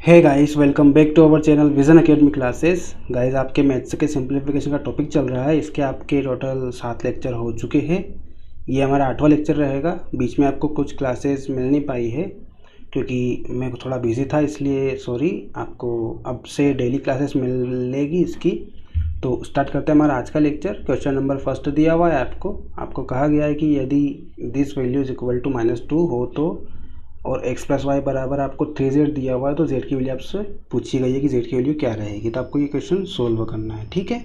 Hey guys, welcome back to our channel Vision Academy classes. Guys, आपके maths के simplification का topic चल रहा है। इसके आपके टोटल 7 लेक्चर हो चुके हैं। ये हमारा 8वां लेक्चर रहेगा। बीच में आपको कुछ क्लासेस मिल नहीं पाई है क्योंकि मैं थोड़ा बिजी था, इसलिए सॉरी। आपको अब से डेली क्लासेस मिलेगी इसकी। तो स्टार्ट करते हैं हमारा आज का लेक्चर। क्वेश्चन नंबर फर्स्ट दिया हुआ है आपको कहा गया है कि यदि this value is equal to -2 हो तो, और x प्लस वाई बराबर आपको 3z दिया हुआ है, तो z की वैल्यू आपसे पूछी गई है कि z की वैल्यू क्या रहेगी। तो आपको ये क्वेश्चन सोल्व करना है, ठीक है।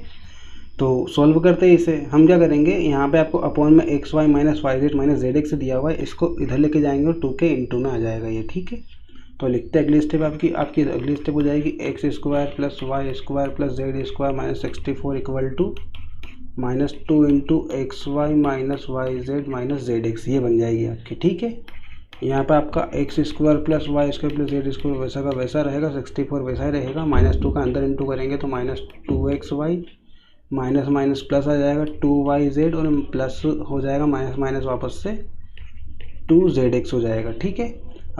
तो सोल्व करते हैं इसे। हम क्या करेंगे, यहाँ पे आपको अपॉन में X Y minus Y Z minus Z X दिया हुआ है, इसको इधर लेके जाएंगे और 2 के इंटू में आ जाएगा ये, ठीक है। तो लिखते हैं अगली स्टेप। आपकी अगली स्टेप हो जाएगी X square plus Y square plus Z square minus 64 equal to -2 into X Y minus Y Z minus Z X, ये बन जाएगी आपकी, ठीक है। यहाँ पे आपका X square plus Y square plus Z square वैसा का वैसा रहेगा, 64 वैसा ही रहेगा। -2 का अंदर इंटू करेंगे तो -2xy माइनस माइनस प्लस आ जाएगा 2yz, और प्लस हो जाएगा माइनस माइनस वापस से 2zx हो जाएगा, ठीक है।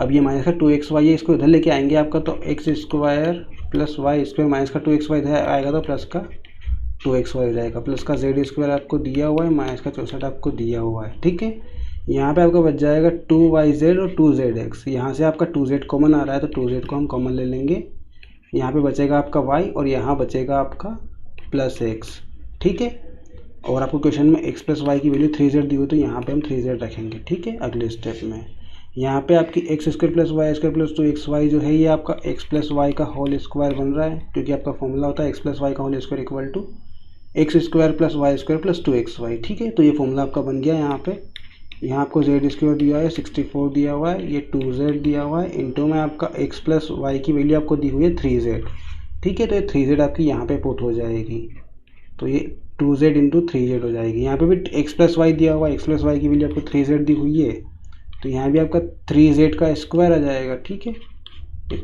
अब ये माइनस का 2xy है, इसको इधर लेके आएंगे आपका, तो x square plus Y square minus का 2xy इधर आएगा तो प्लस का 2xy हो जाएगा। प्लस का जेड स्क्वायर आपको दिया हुआ है, माइनस का 64 आपको दिया हुआ है, ठीक है। यहाँ पे आपका बच जाएगा 2yz और 2zx। यहाँ से आपका 2z कॉमन आ रहा है तो 2z को हम कॉमन ले लेंगे। यहाँ पे बचेगा आपका y और यहाँ बचेगा आपका प्लस x, ठीक है। और आपको क्वेश्चन में x प्लस वाई की वैल्यू 3z दी हुई, तो यहाँ पे हम 3z रखेंगे, ठीक है। अगले स्टेप में यहाँ पे आपकी X square plus Y square plus 2xy जो है, ये आपका x प्लस वाई का होल स्क्वायर बन रहा है, क्योंकि आपका फॉर्मूला होता है x प्लस वाई का whole square equal to X square plus Y square plus 2xy, ठीक है। तो ये फॉर्मूला आपका बन गया। यहाँ आपको जेड स्क्वायर दिया है 64 दिया हुआ है, ये 2z दिया हुआ है, इंटू में आपका x प्लस वाई की वैल्यू आपको दी हुई है 3z, ठीक है। तो ये 3z आपकी यहाँ पे पुट हो जाएगी, तो ये 2z इंटू 3z हो जाएगी। यहाँ पे भी x प्लस वाई दिया हुआ है, x प्लस वाई की वैल्यू आपको 3z दी हुई है, तो यहाँ भी आपका 3z का स्क्वायर आ जाएगा, ठीक है।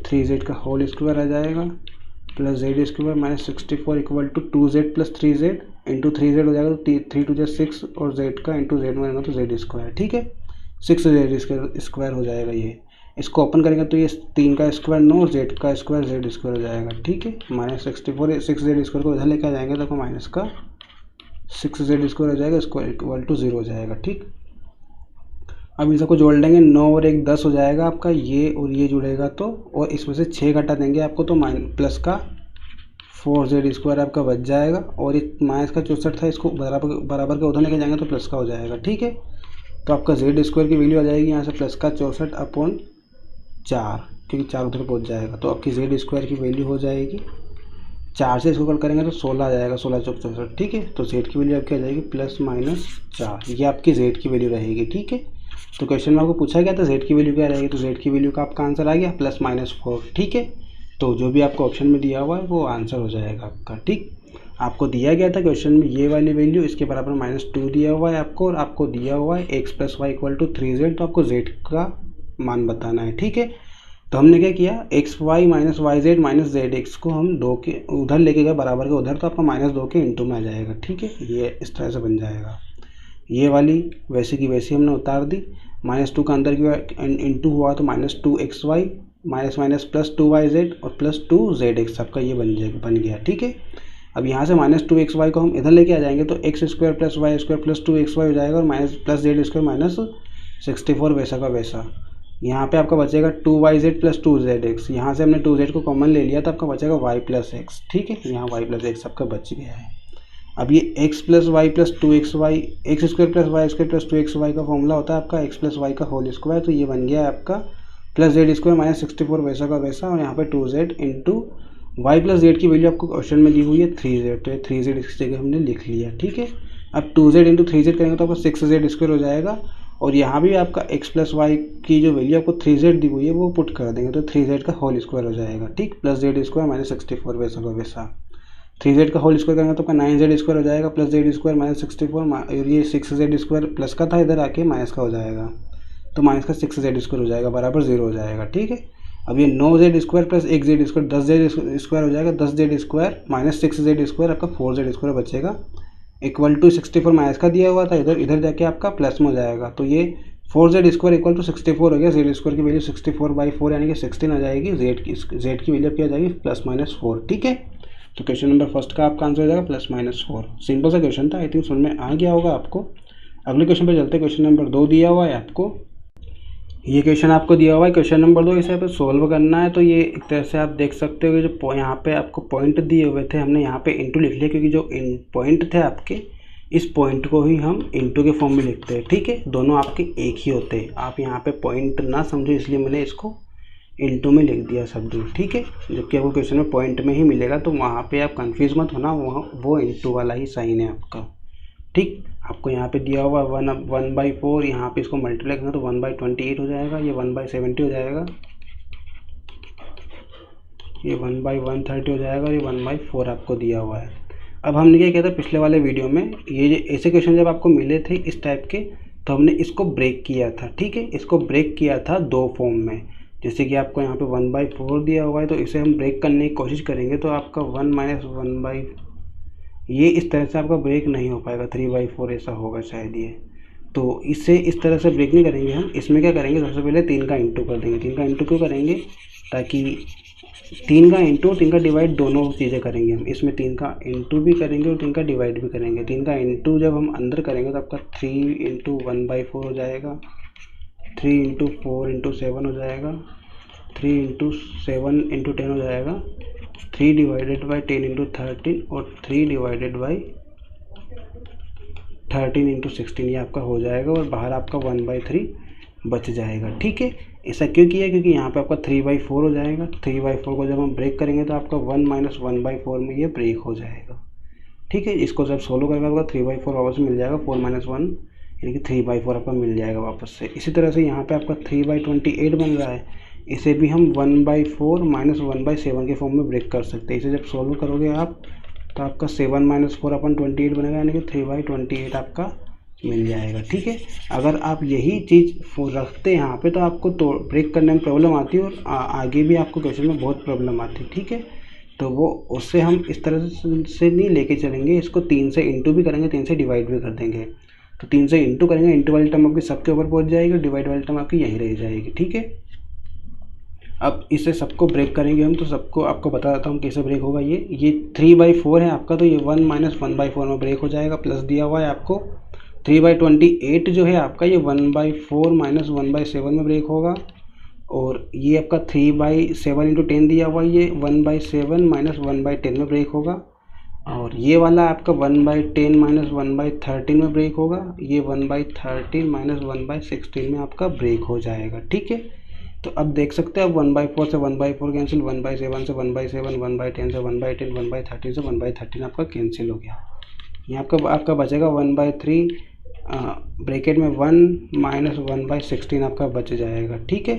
3z का होल स्क्वायर आ जाएगा plus Z square minus 64 equal to 2z plus 3z into 3z हो जाएगा, तो 3 टू जा 6 और z का इंटू जेड मारेंगे तो जेड स्क्वायर, ठीक है। 6z स्क्वायर हो जाएगा ये। इसको ओपन करेंगे तो ये 3 का स्क्वायर 9 और जेड का स्क्वायर जेड स्क्वायर हो जाएगा, ठीक है। माइनस 64 6z स्क्वायर को इधर लेकर जाएंगे तो माइनस का 6z स्क्वायर हो जाएगा, इसको इक्वल टू 0 हो जाएगा, ठीक। अब इन सबको जोड़ लेंगे, 9 और 1 10 हो जाएगा आपका, ये और ये जुड़ेगा तो, और इसमें से 6 घटा देंगे आपको तो प्लस का 4z स्क्वायर आपका बच जाएगा, और एक माइनस का 64 था, इसको बराबर के उधर लेके जाएंगे तो प्लस का हो जाएगा, ठीक है। तो आपका जेड स्क्वायर की वैल्यू आ जाएगी यहाँ से प्लस का 64 अपॉन 4, क्योंकि 4 उधर पहुँच जाएगा, तो आपकी जेड स्क्वायर की वैल्यू हो जाएगी 4 से इसको कल करेंगे तो 16 आ जाएगा, 16 चौक 64, ठीक है। तो जेड की वैल्यू आपकी आ जाएगी प्लस माइनस 4, ये आपकी जेड की वैल्यू रहेगी, ठीक है। तो क्वेश्चन में आपको पूछा गया था जेड की वैल्यू क्या रहेगी, तो जेड की वैल्यू का आपका आंसर आ गया प्लस माइनस 4, ठीक है। तो जो भी आपको ऑप्शन में दिया हुआ है वो आंसर हो जाएगा आपका, ठीक। आपको दिया गया था क्वेश्चन में ये वाली वैल्यू, इसके बराबर -2 दिया हुआ है आपको, और आपको दिया हुआ है X plus Y equal to 3z, तो आपको जेड का मान बताना है, ठीक है। तो हमने क्या किया, X Y minus Y Z minus Z X को हम 2 के उधर लेके गए बराबर के उधर, तो आपका -2 के इंटू में आ जाएगा, ठीक है। ये इस तरह से बन जाएगा। ये वाली वैसे की वैसी हमने उतार दी, -2 का अंदर की इंटू हुआ तो -2xy minus minus plus 2yz और प्लस 2zx, आपका ये बन गया, ठीक है। अब यहाँ से -2xy को हम इधर लेके आ जाएंगे तो x square plus Y square plus 2xy हो जाएगा, और minus plus Z square minus 64 वैसा का वैसा। यहाँ पे आपका बचेगा 2yz प्लस 2zx, यहाँ से हमने 2z को कॉमन ले लिया तो आपका बचेगा y प्लस एक्स, ठीक है। यहाँ y प्लस एक्स आपका बच गया है। अब ये x plus Y plus 2xy, X square plus Y square plus 2xy का फॉर्मूला होता है आपका x प्लस वाई का होल स्क्वायर, तो ये बन गया है आपका प्लस जेड स्क्वायर माइनस 64 वैसा का वैसा, और यहाँ पे 2z into Y plus Z की वैल्यू आपको क्वेश्चन में दी हुई है 3z, तो ये 3z इस जगह हमने लिख लिया, ठीक है। अब 2z इंटू 3z करेंगे तो आपको 6z स्क्वायर हो जाएगा, और यहाँ भी आपका x प्लस वाई की जो वैल्यू आपको 3z दी हुई है वो पुट कर देंगे तो 3z का होल स्क्वायर हो जाएगा, ठीक। प्लस जेड स्क्वायर माइनस 64 वैसा का वैसा, 3z का होल स्क्वायर करेंगे तो आपका 9z स्क्वायर हो जाएगा, प्लस जेड स्क्वायर माइनस 64, और ये 6z स्क्वायर प्लस का था इधर आके माइनस का हो जाएगा, तो माइनस का 6z स्क्वायर हो जाएगा बराबर 0 हो जाएगा, ठीक है। अब ये 9z square plus 1z square 10z square हो जाएगा, 10z square minus 6z square आपका 4z स्क्वायर बचेगा, इक्वल टू 64 माइनस का दिया हुआ था इधर जाके आपका प्लस में हो जाएगा, तो ये 4z² इक्वल टू 64 हो गया। z² की वैल्यू 64/4 यानी कि 16 आ जाएगी। z की वैल्यू क्या आ जाएगी +-4। ठीक है, तो क्वेश्चन नंबर फर्स्ट का आपका आंसर हो जाएगा +-4। सिंपल सा क्वेश्चन था, आई थिंक समझ में आ गया होगा आपको। अगले क्वेश्चन पे चलते हैं। क्वेश्चन नंबर 2 दिया हुआ है आपको। ये क्वेश्चन आपको दिया हुआ है क्वेश्चन नंबर 2, इसे आपको सोल्व करना है। तो ये एक तरह से आप देख सकते हो जो यहाँ पे आपको पॉइंट दिए हुए थे, हमने यहाँ पे इंटू लिख लिया क्योंकि जो पॉइंट थे आपके, इस पॉइंट को ही हम इंटू के फॉर्म में लिखते हैं। ठीक है, दोनों आपके एक ही होते हैं। आप यहाँ पे पॉइंट ना समझो इसलिए मैंने इसको इंटू में लिख दिया शब्द। ठीक है, जबकि आपको क्वेश्चन में पॉइंट में ही मिलेगा, तो वहाँ पे आप कंफ्यूज मत होना, वो इंटू वाला ही साइन है आपका। ठीक, आपको यहाँ पे दिया हुआ 1/4, यहाँ पे इसको मल्टीप्लाई करना तो 1/28 हो जाएगा, ये 1/70 हो जाएगा, ये 1/130 हो जाएगा, और ये 1/4 आपको दिया हुआ है। अब हमने क्या किया था पिछले वाले वीडियो में, ये ऐसे क्वेश्चन जब आपको मिले थे इस टाइप के, तो हमने इसको ब्रेक किया था। ठीक है, इसको ब्रेक किया था दो फॉर्म में। जैसे कि आपको यहाँ पे 1/4 दिया हुआ है, तो इसे हम ब्रेक करने की कोशिश करेंगे तो आपका 1 - ये इस तरह से आपका ब्रेक नहीं हो पाएगा, 3/4 ऐसा होगा शायद ये। तो इससे इस तरह से ब्रेक नहीं करेंगे हम। इसमें क्या करेंगे, सबसे पहले 3 का इंटू कर देंगे। 3 का इंटू क्यों करेंगे, ताकि 3 का इंटू और 3 का डिवाइड दोनों चीज़ें करेंगे हम। इसमें 3 का इंटू भी करेंगे और 3 का डिवाइड भी करेंगे। 3 का इंटू जब हम अंदर करेंगे तो आपका 3 × 1/4 हो जाएगा, 3 × 4 × 7 हो जाएगा, 3 × 7 × 10 हो जाएगा, 3 / 10 × 13 और 3 / 13 × 16 ये आपका हो जाएगा, और बाहर आपका 1/3 बच जाएगा। ठीक है, ऐसा क्यों किया, क्योंकि यहाँ पे आपका 3/4 हो जाएगा। 3/4 को जब हम ब्रेक करेंगे तो आपका 1 - 1/4 में ये ब्रेक हो जाएगा। ठीक है, इसको जब सोल्व करेगा तो 3/4 वापस मिल जाएगा, 4 - 1 यानी कि 3/4 आपका मिल जाएगा वापस से। इसी तरह से यहाँ पे आपका 3/28 बन रहा है, इसे भी हम 1/4 - 1/7 के फॉर्म में ब्रेक कर सकते हैं। इसे जब सोल्व करोगे आप तो आपका 7 - 4 अपन 28 बनेगा, यानी कि 3/28 आपका मिल जाएगा। ठीक है, अगर आप यही चीज़ रखते हैं यहाँ पे तो आपको तो ब्रेक करने में प्रॉब्लम आती है, और आगे भी आपको क्वेश्चन में बहुत प्रॉब्लम आती है। ठीक है, तो वो उससे हम इस तरह से नहीं लेके चलेंगे, इसको 3 से इंटू भी करेंगे, 3 से डिवाइड भी कर देंगे। तो 3 से इंटू करेंगे, इंटू वाली टर्म आपकी सबके ऊपर पहुँच जाएगी, डिवाइड वाली टर्म आपकी यहीं रह जाएगी। ठीक है, अब इसे सबको ब्रेक करेंगे हम, तो सबको आपको बता देता हूँ कैसे ब्रेक होगा। ये 3/4 है आपका, तो ये 1 - 1/4 में ब्रेक हो जाएगा। प्लस दिया हुआ है आपको 3/28 जो है आपका, ये 1/4 - 1/7 में ब्रेक होगा। और ये आपका 3/7 × 10 दिया हुआ है, ये 1/7 - 1/10 में ब्रेक होगा। और ये वाला आपका 1/10 - 1/13 में ब्रेक होगा। ये 1/13 - 1/16 में आपका ब्रेक हो जाएगा। ठीक है, तो अब देख सकते हैं, अब 1/4 से 1/4 कैंसिल, 1/7 से 1/7, 1/10 से 1/10, 1/13 से 1/13 आपका कैंसिल हो गया। यहाँ आपका बचेगा 1/3 ब्रैकेट में 1 - 1/16 आपका बच जाएगा। ठीक है,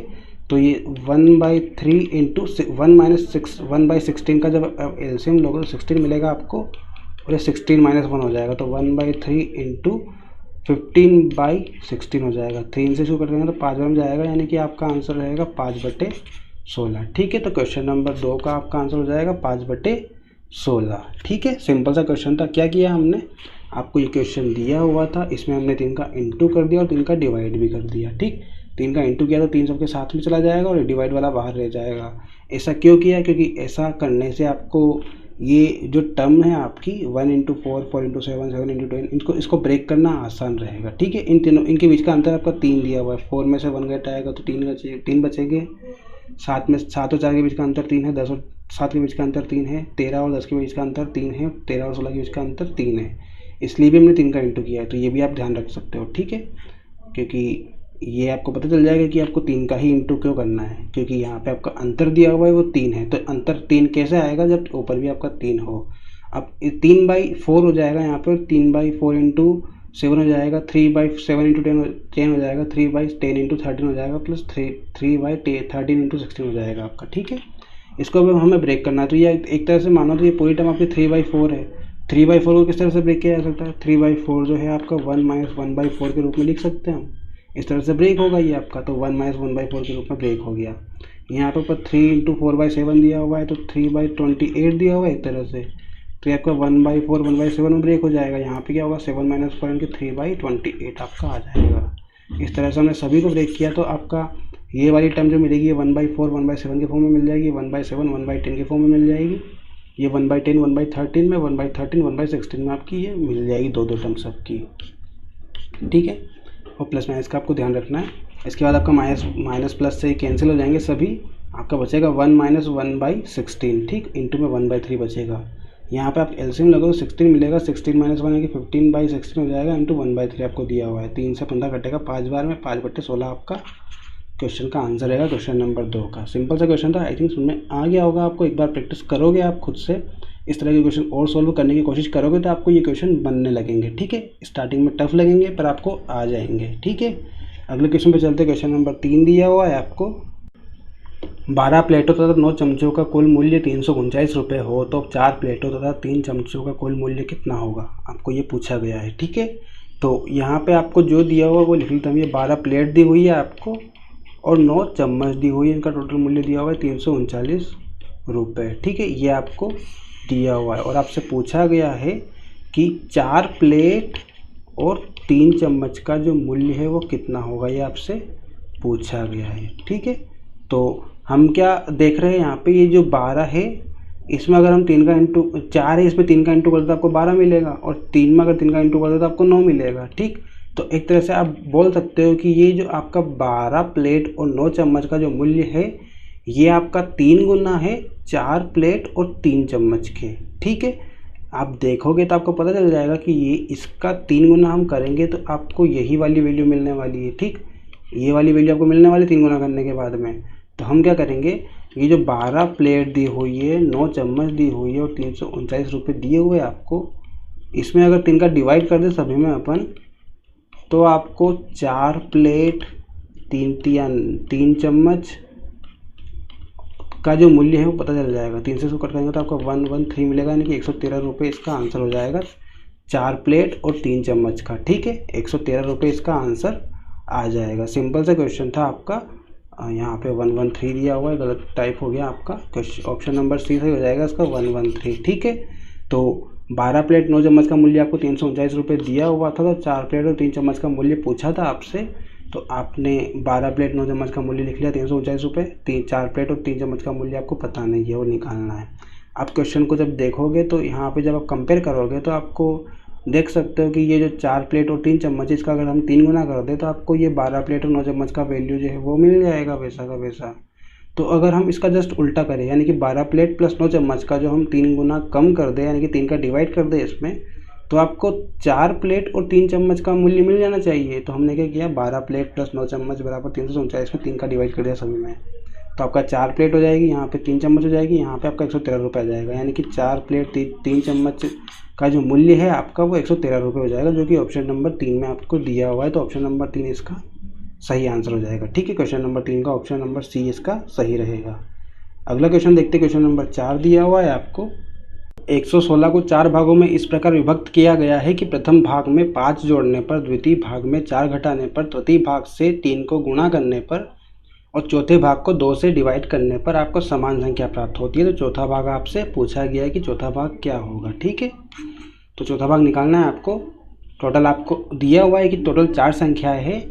तो ये 1/3 इंटू 1/16 का जब एलसीएम लोगे तो 16 मिलेगा आपको, और ये 16 - 1 हो जाएगा, तो 1/3 इंटू 15/16 हो जाएगा। 3 से शुरू कर देंगे तो 5 बन जाएगा, यानी कि आपका आंसर रहेगा 5/16। ठीक है, तो क्वेश्चन नंबर 2 का आपका आंसर हो जाएगा 5/16। ठीक है, सिंपल सा क्वेश्चन था। क्या किया हमने, आपको ये क्वेश्चन दिया हुआ था, इसमें हमने 3 का इंटू कर दिया और 3 का डिवाइड भी कर दिया। ठीक, 3 का इंटू किया तो 3 सबके साथ में चला जाएगा और डिवाइड वाला बाहर रह जाएगा। ऐसा क्यों किया, क्योंकि ऐसा करने से आपको ये जो टर्म है आपकी 1 × 4, 4 × 7, 7 × 10, इसको ब्रेक करना आसान रहेगा। ठीक है, इन तीनों इनके बीच का अंतर आपका 3 दिया हुआ है। 4 में से 1 घट आएगा तो 3 बचेंगे। 7 और 4 के बीच का अंतर 3 है, 10 और 7 के बीच का अंतर 3 है, 13 और 10 के बीच का अंतर 3 है, 13 और 16 के बीच का अंतर 3 है। इसलिए भी हमने 3 का इंटू किया है, तो ये भी आप ध्यान रख सकते हो। ठीक है, क्योंकि ये आपको पता चल जाएगा कि आपको 3 का ही इंटू क्यों करना है, क्योंकि यहाँ पे आपका अंतर दिया हुआ है वो 3 है। तो अंतर 3 कैसे आएगा, जब ऊपर भी आपका 3 हो। अब 3/4 हो जाएगा यहाँ पे, 3/4 × 7 हो जाएगा, 3/7 × 10 हो जाएगा, 3/10 × 13 हो जाएगा, प्लस 3/13 × 16 हो जाएगा आपका। ठीक है, इसको अब हमें ब्रेक करना है। तो ये एक तरह से मानो तो ये पूरी टर्म आपकी 3/4 है। 3/4 को किस तरह से ब्रेक किया जा सकता है, 3/4 जो है आपका 1 - 1/4 के रूप में लिख सकते हैं हम। इस तरह से ब्रेक होगा ये आपका, तो 1 - 1/4 के रूप में ब्रेक हो गया। यहाँ पे ऊपर 3 × 4/7 दिया हुआ है, तो 3/28 दिया हुआ है एक तरह से, तो ये आपका 1/4 1/7 में ब्रेक हो जाएगा। यहाँ पे क्या होगा, 7 - 4 × 3/28 आपका आ जाएगा। इस तरह से हमने सभी को ब्रेक किया तो आपका ये वाली टर्म जो मिलेगी ये 1/4 1/7 के फॉर्म में मिल जाएगी, 1/7 1/10 के फॉर्म में मिल जाएगी, ये 1/10 1/13 में, 1/13 1/16 में आपकी ये मिल जाएगी, दो टर्म सबकी। ठीक है, और प्लस माइनस का आपको ध्यान रखना है। इसके बाद आपका माइनस प्लस से कैंसिल हो जाएंगे सभी, आपका बचेगा 1 - 1/16, ठीक, इंटू में 1/3 बचेगा। यहाँ पे आप एलसीएम लगो तो 16 मिलेगा, 16 - 1 है कि 15/16 हो जाएगा, इंटू 1/3 आपको दिया हुआ है। 3 से 15 कटेगा 5 बार में, 5/16 आपका क्वेश्चन का आंसर रहेगा, क्वेश्चन नंबर 2 का। सिंपल सा क्वेश्चन था, आई थिंक समझ में आ गया होगा आपको। एक बार प्रैक्टिस करोगे आप खुद से, इस तरह के क्वेश्चन और सॉल्व करने की कोशिश करोगे तो आपको ये क्वेश्चन बनने लगेंगे। ठीक है, स्टार्टिंग में टफ लगेंगे पर आपको आ जाएंगे। ठीक है, अगले क्वेश्चन पे चलते। क्वेश्चन नंबर 3 दिया हुआ है आपको, 12 प्लेटों तथा 9 चमचों का कुल मूल्य 349 रुपये हो तो 4 प्लेटों तथा 3 चमचों का कुल मूल्य कितना होगा, आपको ये पूछा गया है। ठीक है, तो यहाँ पे आपको जो दिया हुआ वो लिख लेता हूँ। ये 12 प्लेट दी हुई है आपको और 9 चम्मच दी हुई है, इनका टोटल मूल्य दिया हुआ है 339 रुपये। ठीक है, ये आपको दिया हुआ है और आपसे पूछा गया है कि 4 प्लेट और 3 चम्मच का जो मूल्य है वो कितना होगा, ये आपसे पूछा गया है। ठीक है, तो हम क्या देख रहे हैं यहाँ पे, ये जो 12 है इसमें अगर हम 3 का इंटू 4 है, इसमें 3 का इंटू करते तो आपको 12 मिलेगा, और 3 में अगर 3 का इंटू करते तो आपको 9 मिलेगा। ठीक, तो एक तरह से आप बोल सकते हो कि ये जो आपका 12 प्लेट और 9 चम्मच का जो मूल्य है ये आपका 3 गुना है 4 प्लेट और 3 चम्मच के। ठीक है, आप देखोगे तो आपको पता चल जाएगा कि ये इसका 3 गुना हम करेंगे तो आपको यही वाली वैल्यू मिलने वाली है। ठीक, ये वाली वैल्यू आपको मिलने वाली 3 गुना करने के बाद में। तो हम क्या करेंगे, ये जो 12 प्लेट दी हुई है, 9 चम्मच दी हुई है और 339 रुपये दिए हुए आपको, इसमें अगर 3 का डिवाइड कर दे सभी में अपन, तो आपको 4 प्लेट 3 चम्मच का जो मूल्य है वो पता चल जाएगा। 3 से इसको कट करेंगे तो आपको 113 मिलेगा, यानी कि 113 रुपये इसका आंसर हो जाएगा 4 प्लेट और 3 चम्मच का। ठीक है, 113 रुपये इसका आंसर आ जाएगा। सिंपल सा क्वेश्चन था आपका, यहाँ पे 113 दिया हुआ है, गलत टाइप हो गया आपका, ऑप्शन नंबर सी सही हो जाएगा इसका 113। ठीक है, तो 12 प्लेट 9 चम्मच का मूल्य आपको 339 रुपये दिया हुआ था, तो 4 प्लेट और 3 चम्मच का मूल्य पूछा था आपसे, तो आपने 12 प्लेट 9 चम्मच का मूल्य लिख लिया 339 रुपये। 4 प्लेट और 3 चम्मच का मूल्य आपको पता नहीं है, वो निकालना है। आप क्वेश्चन को जब देखोगे तो यहाँ पे जब आप कंपेयर करोगे तो आपको देख सकते हो कि ये जो 4 प्लेट और 3 चम्मच, इसका अगर हम 3 गुना कर दें तो आपको ये 12 प्लेट और 9 चम्मच का वैल्यू जो है वो मिल जाएगा वैसा का वैसा। तो अगर हम इसका जस्ट उल्टा करें, यानी कि 12 प्लेट प्लस 9 चम्मच का जो हम 3 गुना कम कर दें, यानी कि 3 का डिवाइड कर दें इसमें, तो आपको 4 प्लेट और 3 चम्मच का मूल्य मिल जाना चाहिए। तो हमने क्या किया, 12 प्लेट प्लस 9 चम्मच बराबर 339 में 3 का डिवाइड कर दिया सभी में, तो आपका 4 प्लेट हो जाएगी, यहाँ पे 3 चम्मच हो जाएगी, यहाँ पे आपका 113 रुपये आ जाएगा, यानी कि 4 प्लेट 3 चम्मच का जो मूल्य है आपका वो 113 रुपये हो जाएगा, जो कि ऑप्शन नंबर 3 में आपको दिया हुआ है। तो ऑप्शन नंबर 3 इसका सही आंसर हो जाएगा। ठीक है, क्वेश्चन नंबर 3 का ऑप्शन नंबर सी इसका सही रहेगा। अगला क्वेश्चन देखते हैं, क्वेश्चन नंबर 4 दिया हुआ है आपको, 116 को 4 भागों में इस प्रकार विभक्त किया गया है कि प्रथम भाग में 5 जोड़ने पर, द्वितीय भाग में 4 घटाने पर, तृतीय भाग से 3 को गुणा करने पर और चौथे भाग को 2 से डिवाइड करने पर आपको समान संख्या प्राप्त होती है। तो चौथा भाग आपसे पूछा गया है कि चौथा भाग क्या होगा। ठीक है, तो चौथा भाग निकालना है आपको। टोटल आपको दिया हुआ है कि टोटल 4 संख्याएं है,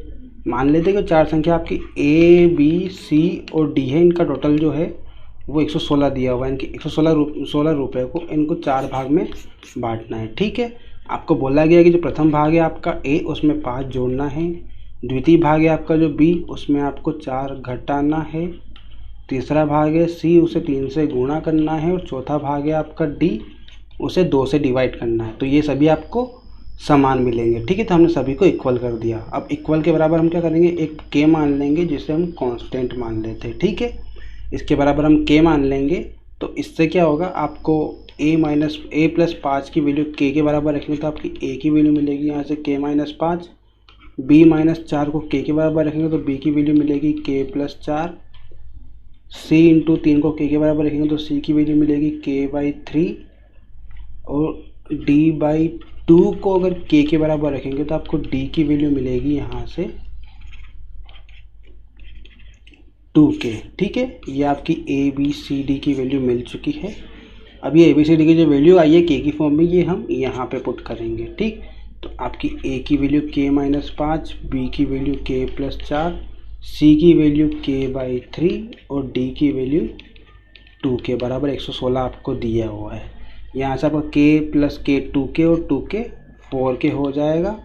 मान लेते हैं कि 4 संख्या आपकी ए बी सी और डी है, इनका टोटल जो है वो 116 दिया हुआ है। इनकी 116 रुपये को इनको 4 भाग में बांटना है। ठीक है, आपको बोला गया है कि जो प्रथम भाग है आपका ए, उसमें 5 जोड़ना है, द्वितीय भाग है आपका जो बी, उसमें आपको 4 घटाना है, तीसरा भाग है सी, उसे 3 से गुणा करना है, और चौथा भाग है आपका डी, उसे 2 से डिवाइड करना है। तो ये सभी आपको समान मिलेंगे। ठीक है, तो हमने सभी को इक्वल कर दिया। अब इक्वल के बराबर हम क्या करेंगे, एक के मान लेंगे जिसे हम कांस्टेंट मान लेते हैं। ठीक है, इसके बराबर हम के मान लेंगे, तो इससे क्या होगा, आपको a प्लस 5 की वैल्यू के बराबर रखेंगे तो आपकी a की वैल्यू मिलेगी यहाँ से k-5, b - 4 को k के बराबर रखेंगे तो b की वैल्यू मिलेगी k+4, c × 3 को k के बराबर रखेंगे तो c की वैल्यू मिलेगी k/3, और d/2 को अगर k के बराबर रखेंगे तो आपको d की वैल्यू मिलेगी यहाँ से 2k। ठीक है, ये आपकी ए बी सी डी की वैल्यू मिल चुकी है। अब ये ए बी सी डी की जो वैल्यू आई है के की फॉर्म में, ये हम यहाँ पे पुट करेंगे। ठीक, तो आपकी ए की वैल्यू k-5, बी की वैल्यू k+4, सी की वैल्यू k/3 और डी की वैल्यू 2 के बराबर 116 आपको दिया हुआ है। यहाँ से आपका k + k 2k और 2k 4k हो जाएगा।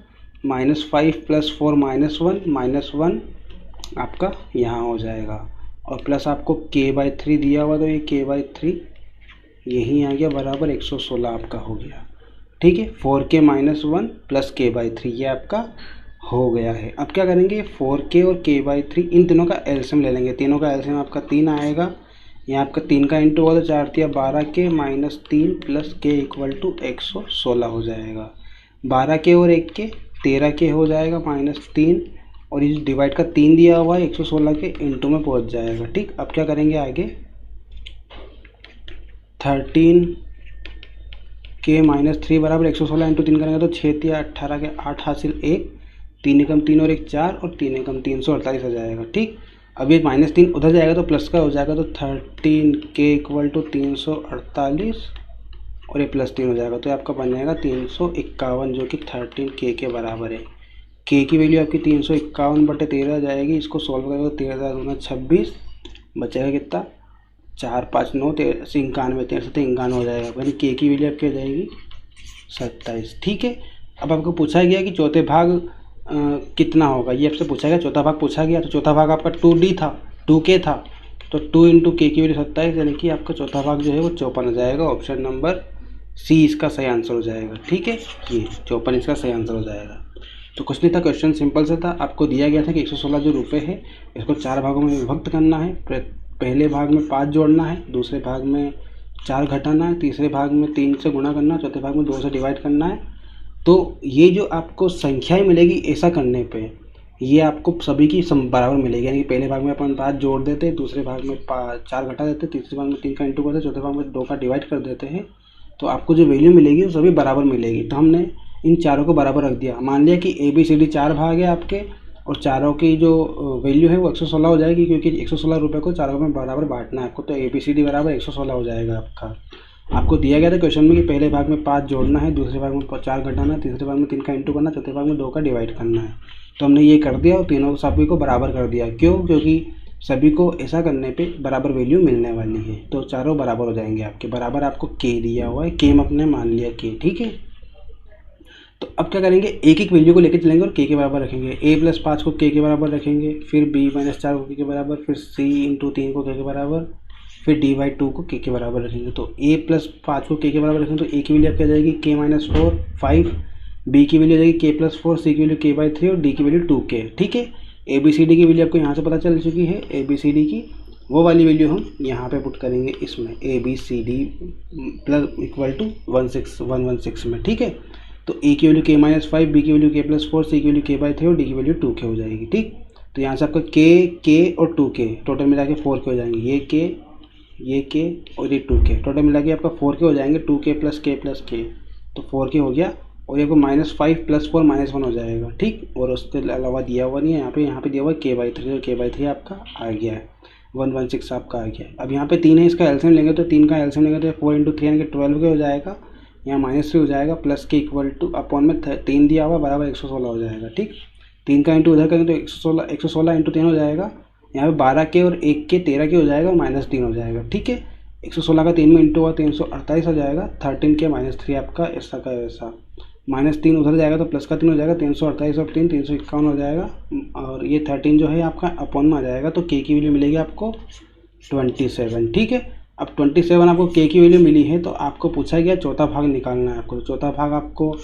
-5 + 4 -1 -1 आपका यहाँ हो जाएगा और प्लस आपको k/3 दिया हुआ, तो ये k/3 यही आ गया बराबर 116 आपका हो गया। ठीक है, 4k - 1 + k/3 ये आपका हो गया है। अब क्या करेंगे, 4k और k/3 इन तीनों का एलसीएम ले लेंगे। तीनों का एलसीएम आपका 3 आएगा। यहाँ आपका 3 का इंटू होगा तो 4 × 12k - 3 + k = 116 हो जाएगा। 12k और 1k 13k हो जाएगा -3, और ये डिवाइड का 3 दिया हुआ है 116 के इंटू में पहुँच जाएगा। ठीक, अब क्या करेंगे आगे, 13k - 3 बराबर 116 इंटू 3 करेंगे तो 6 × 18 के 8 हासिल 1, 3 एकम 3 और 1 4 और 3 एकम 348 हो जाएगा। ठीक, अब ये -3 उधर जाएगा तो प्लस का हो जाएगा, तो 13k = 348 और ये +3 हो जाएगा, तो आपका बन जाएगा 351, जो कि 13k के बराबर है। k की वैल्यू आपकी 351/13 जाएगी। इसको सॉल्व करेंगे तो 13 × 26 बचेगा कितना, 4 5 9 13 91, 13 से 91 हो जाएगा, यानी k की वैल्यू आपकी हो जाएगी 27। ठीक है, अब आपको पूछा गया कि चौथे भाग कितना होगा, ये आपसे पूछा गया, चौथा भाग पूछा गया। तो चौथा भाग आपका 2d था, 2k था, तो 2 × k की वैल्यू 27, यानी कि आपका चौथा भाग जो है वो 54 हो जाएगा। ऑप्शन नंबर सी इसका सही आंसर हो जाएगा। ठीक है, ये 54 इसका सही आंसर हो जाएगा। तो कुछ नहीं था, क्वेश्चन सिंपल से था। आपको दिया गया था कि 116 जो रुपये है इसको 4 भागों में विभक्त करना है। पहले भाग में 5 जोड़ना है, दूसरे भाग में 4 घटाना है, तीसरे भाग में 3 से गुणा करना है, चौथे भाग में 2 से डिवाइड करना है। तो ये जो आपको संख्याएं मिलेगी ऐसा करने पे, ये आपको सभी की बराबर मिलेगी। यानी कि पहले भाग में अपन 5 जोड़ देते हैं, दूसरे भाग में 4 घटा देते हैं, तीसरे भाग में 3 का इंटू करते हैं, चौथे भाग में 2 का डिवाइड कर देते हैं, तो आपको जो वैल्यू मिलेगी वो सभी बराबर मिलेगी। तो हमने इन चारों को बराबर रख दिया। मान लिया कि ABCD 4 भाग है आपके, और चारों की जो वैल्यू है वो 116 हो जाएगी, क्योंकि 116 रुपये को चारों में बराबर बांटना है आपको। तो ABCD बराबर 116 हो जाएगा आपका। आपको दिया गया था क्वेश्चन में कि पहले भाग में 5 जोड़ना है, दूसरे भाग में 4 घटाना है, तीसरे भाग में 3 का इंटू करना, चौथे भाग में 2 का डिवाइड करना है। तो हमने ये कर दिया और तीनों सभी को बराबर कर दिया। क्यों? क्योंकि सभी को ऐसा करने पे बराबर वैल्यू मिलने वाली है, तो चारों बराबर हो जाएंगे आपके। बराबर आपको k दिया हुआ है, k अपने मान लिया k। ठीक है, तो अब क्या करेंगे, एक एक वैल्यू को लेकर चलेंगे और k के बराबर रखेंगे। a + 5 को k के बराबर रखेंगे, फिर b - 4 को k के बराबर, फिर c × 3 को k के बराबर, फिर d/2 को k के बराबर रखेंगे। तो a + 5 को k के बराबर रखेंगे तो a की वैल्यू क्या जाएगी, k - 4 5, b की वैल्यू जाएगी k + 4, c की वैल्यू k/3 और d की वैल्यू 2k। ठीक है, ABCD की वैल्यू आपको यहाँ से पता चल चुकी है। ABCD की वो वाली वैल्यू हम यहाँ पे पुट करेंगे इसमें, ABCD = 116 में। ठीक है, तो a की वैल्यू k - 5, b की वैल्यू k + 4, c की वैल्यू k/3 और d की वैल्यू 2k हो जाएगी। ठीक, तो यहाँ से आपका k और 2k टोटल मिला के 4k हो जाएंगे। ये k और ये 2k टोटल मिला के आपका 4k हो जाएंगे। 2k + k + k, तो 4k हो गया। और ये को -5 + 4 -1 हो जाएगा। ठीक, और उसके अलावा दिया हुआ नहीं है यहाँ पे दिया हुआ है k/3, और k/3 आपका आ गया है 116 आपका आ गया है। अब यहाँ पे 3 है, इसका एलसीएम लेंगे तो 3 का एलसीएम लेंगे तो 4 × 3 यानी कि 12 हो जाएगा। यहाँ -3 हो जाएगा, प्लस के = अपॉन में 3 दिया हुआ बराबर 116 हो जाएगा। ठीक, 3 का इंटू उधर करेंगे तो 116 × 3 हो जाएगा। यहाँ पे 12k और 1k 13k हो जाएगा, -3 हो जाएगा। ठीक है, 116 का 3 में इंटू हुआ 348 हो जाएगा। 13k - 3 आपका ऐसा का ऐसा, -3 उधर जाएगा तो प्लस का 3 हो जाएगा। 348 और 3 351 हो जाएगा, और ये 13 जो है आपका अपॉन में आ जाएगा। तो k की वैल्यू मिलेगी आपको 27। ठीक है, अब 27 आपको k की वैल्यू मिली है, तो आपको पूछा गया चौथा भाग निकालना है आपको। तो चौथा भाग आपको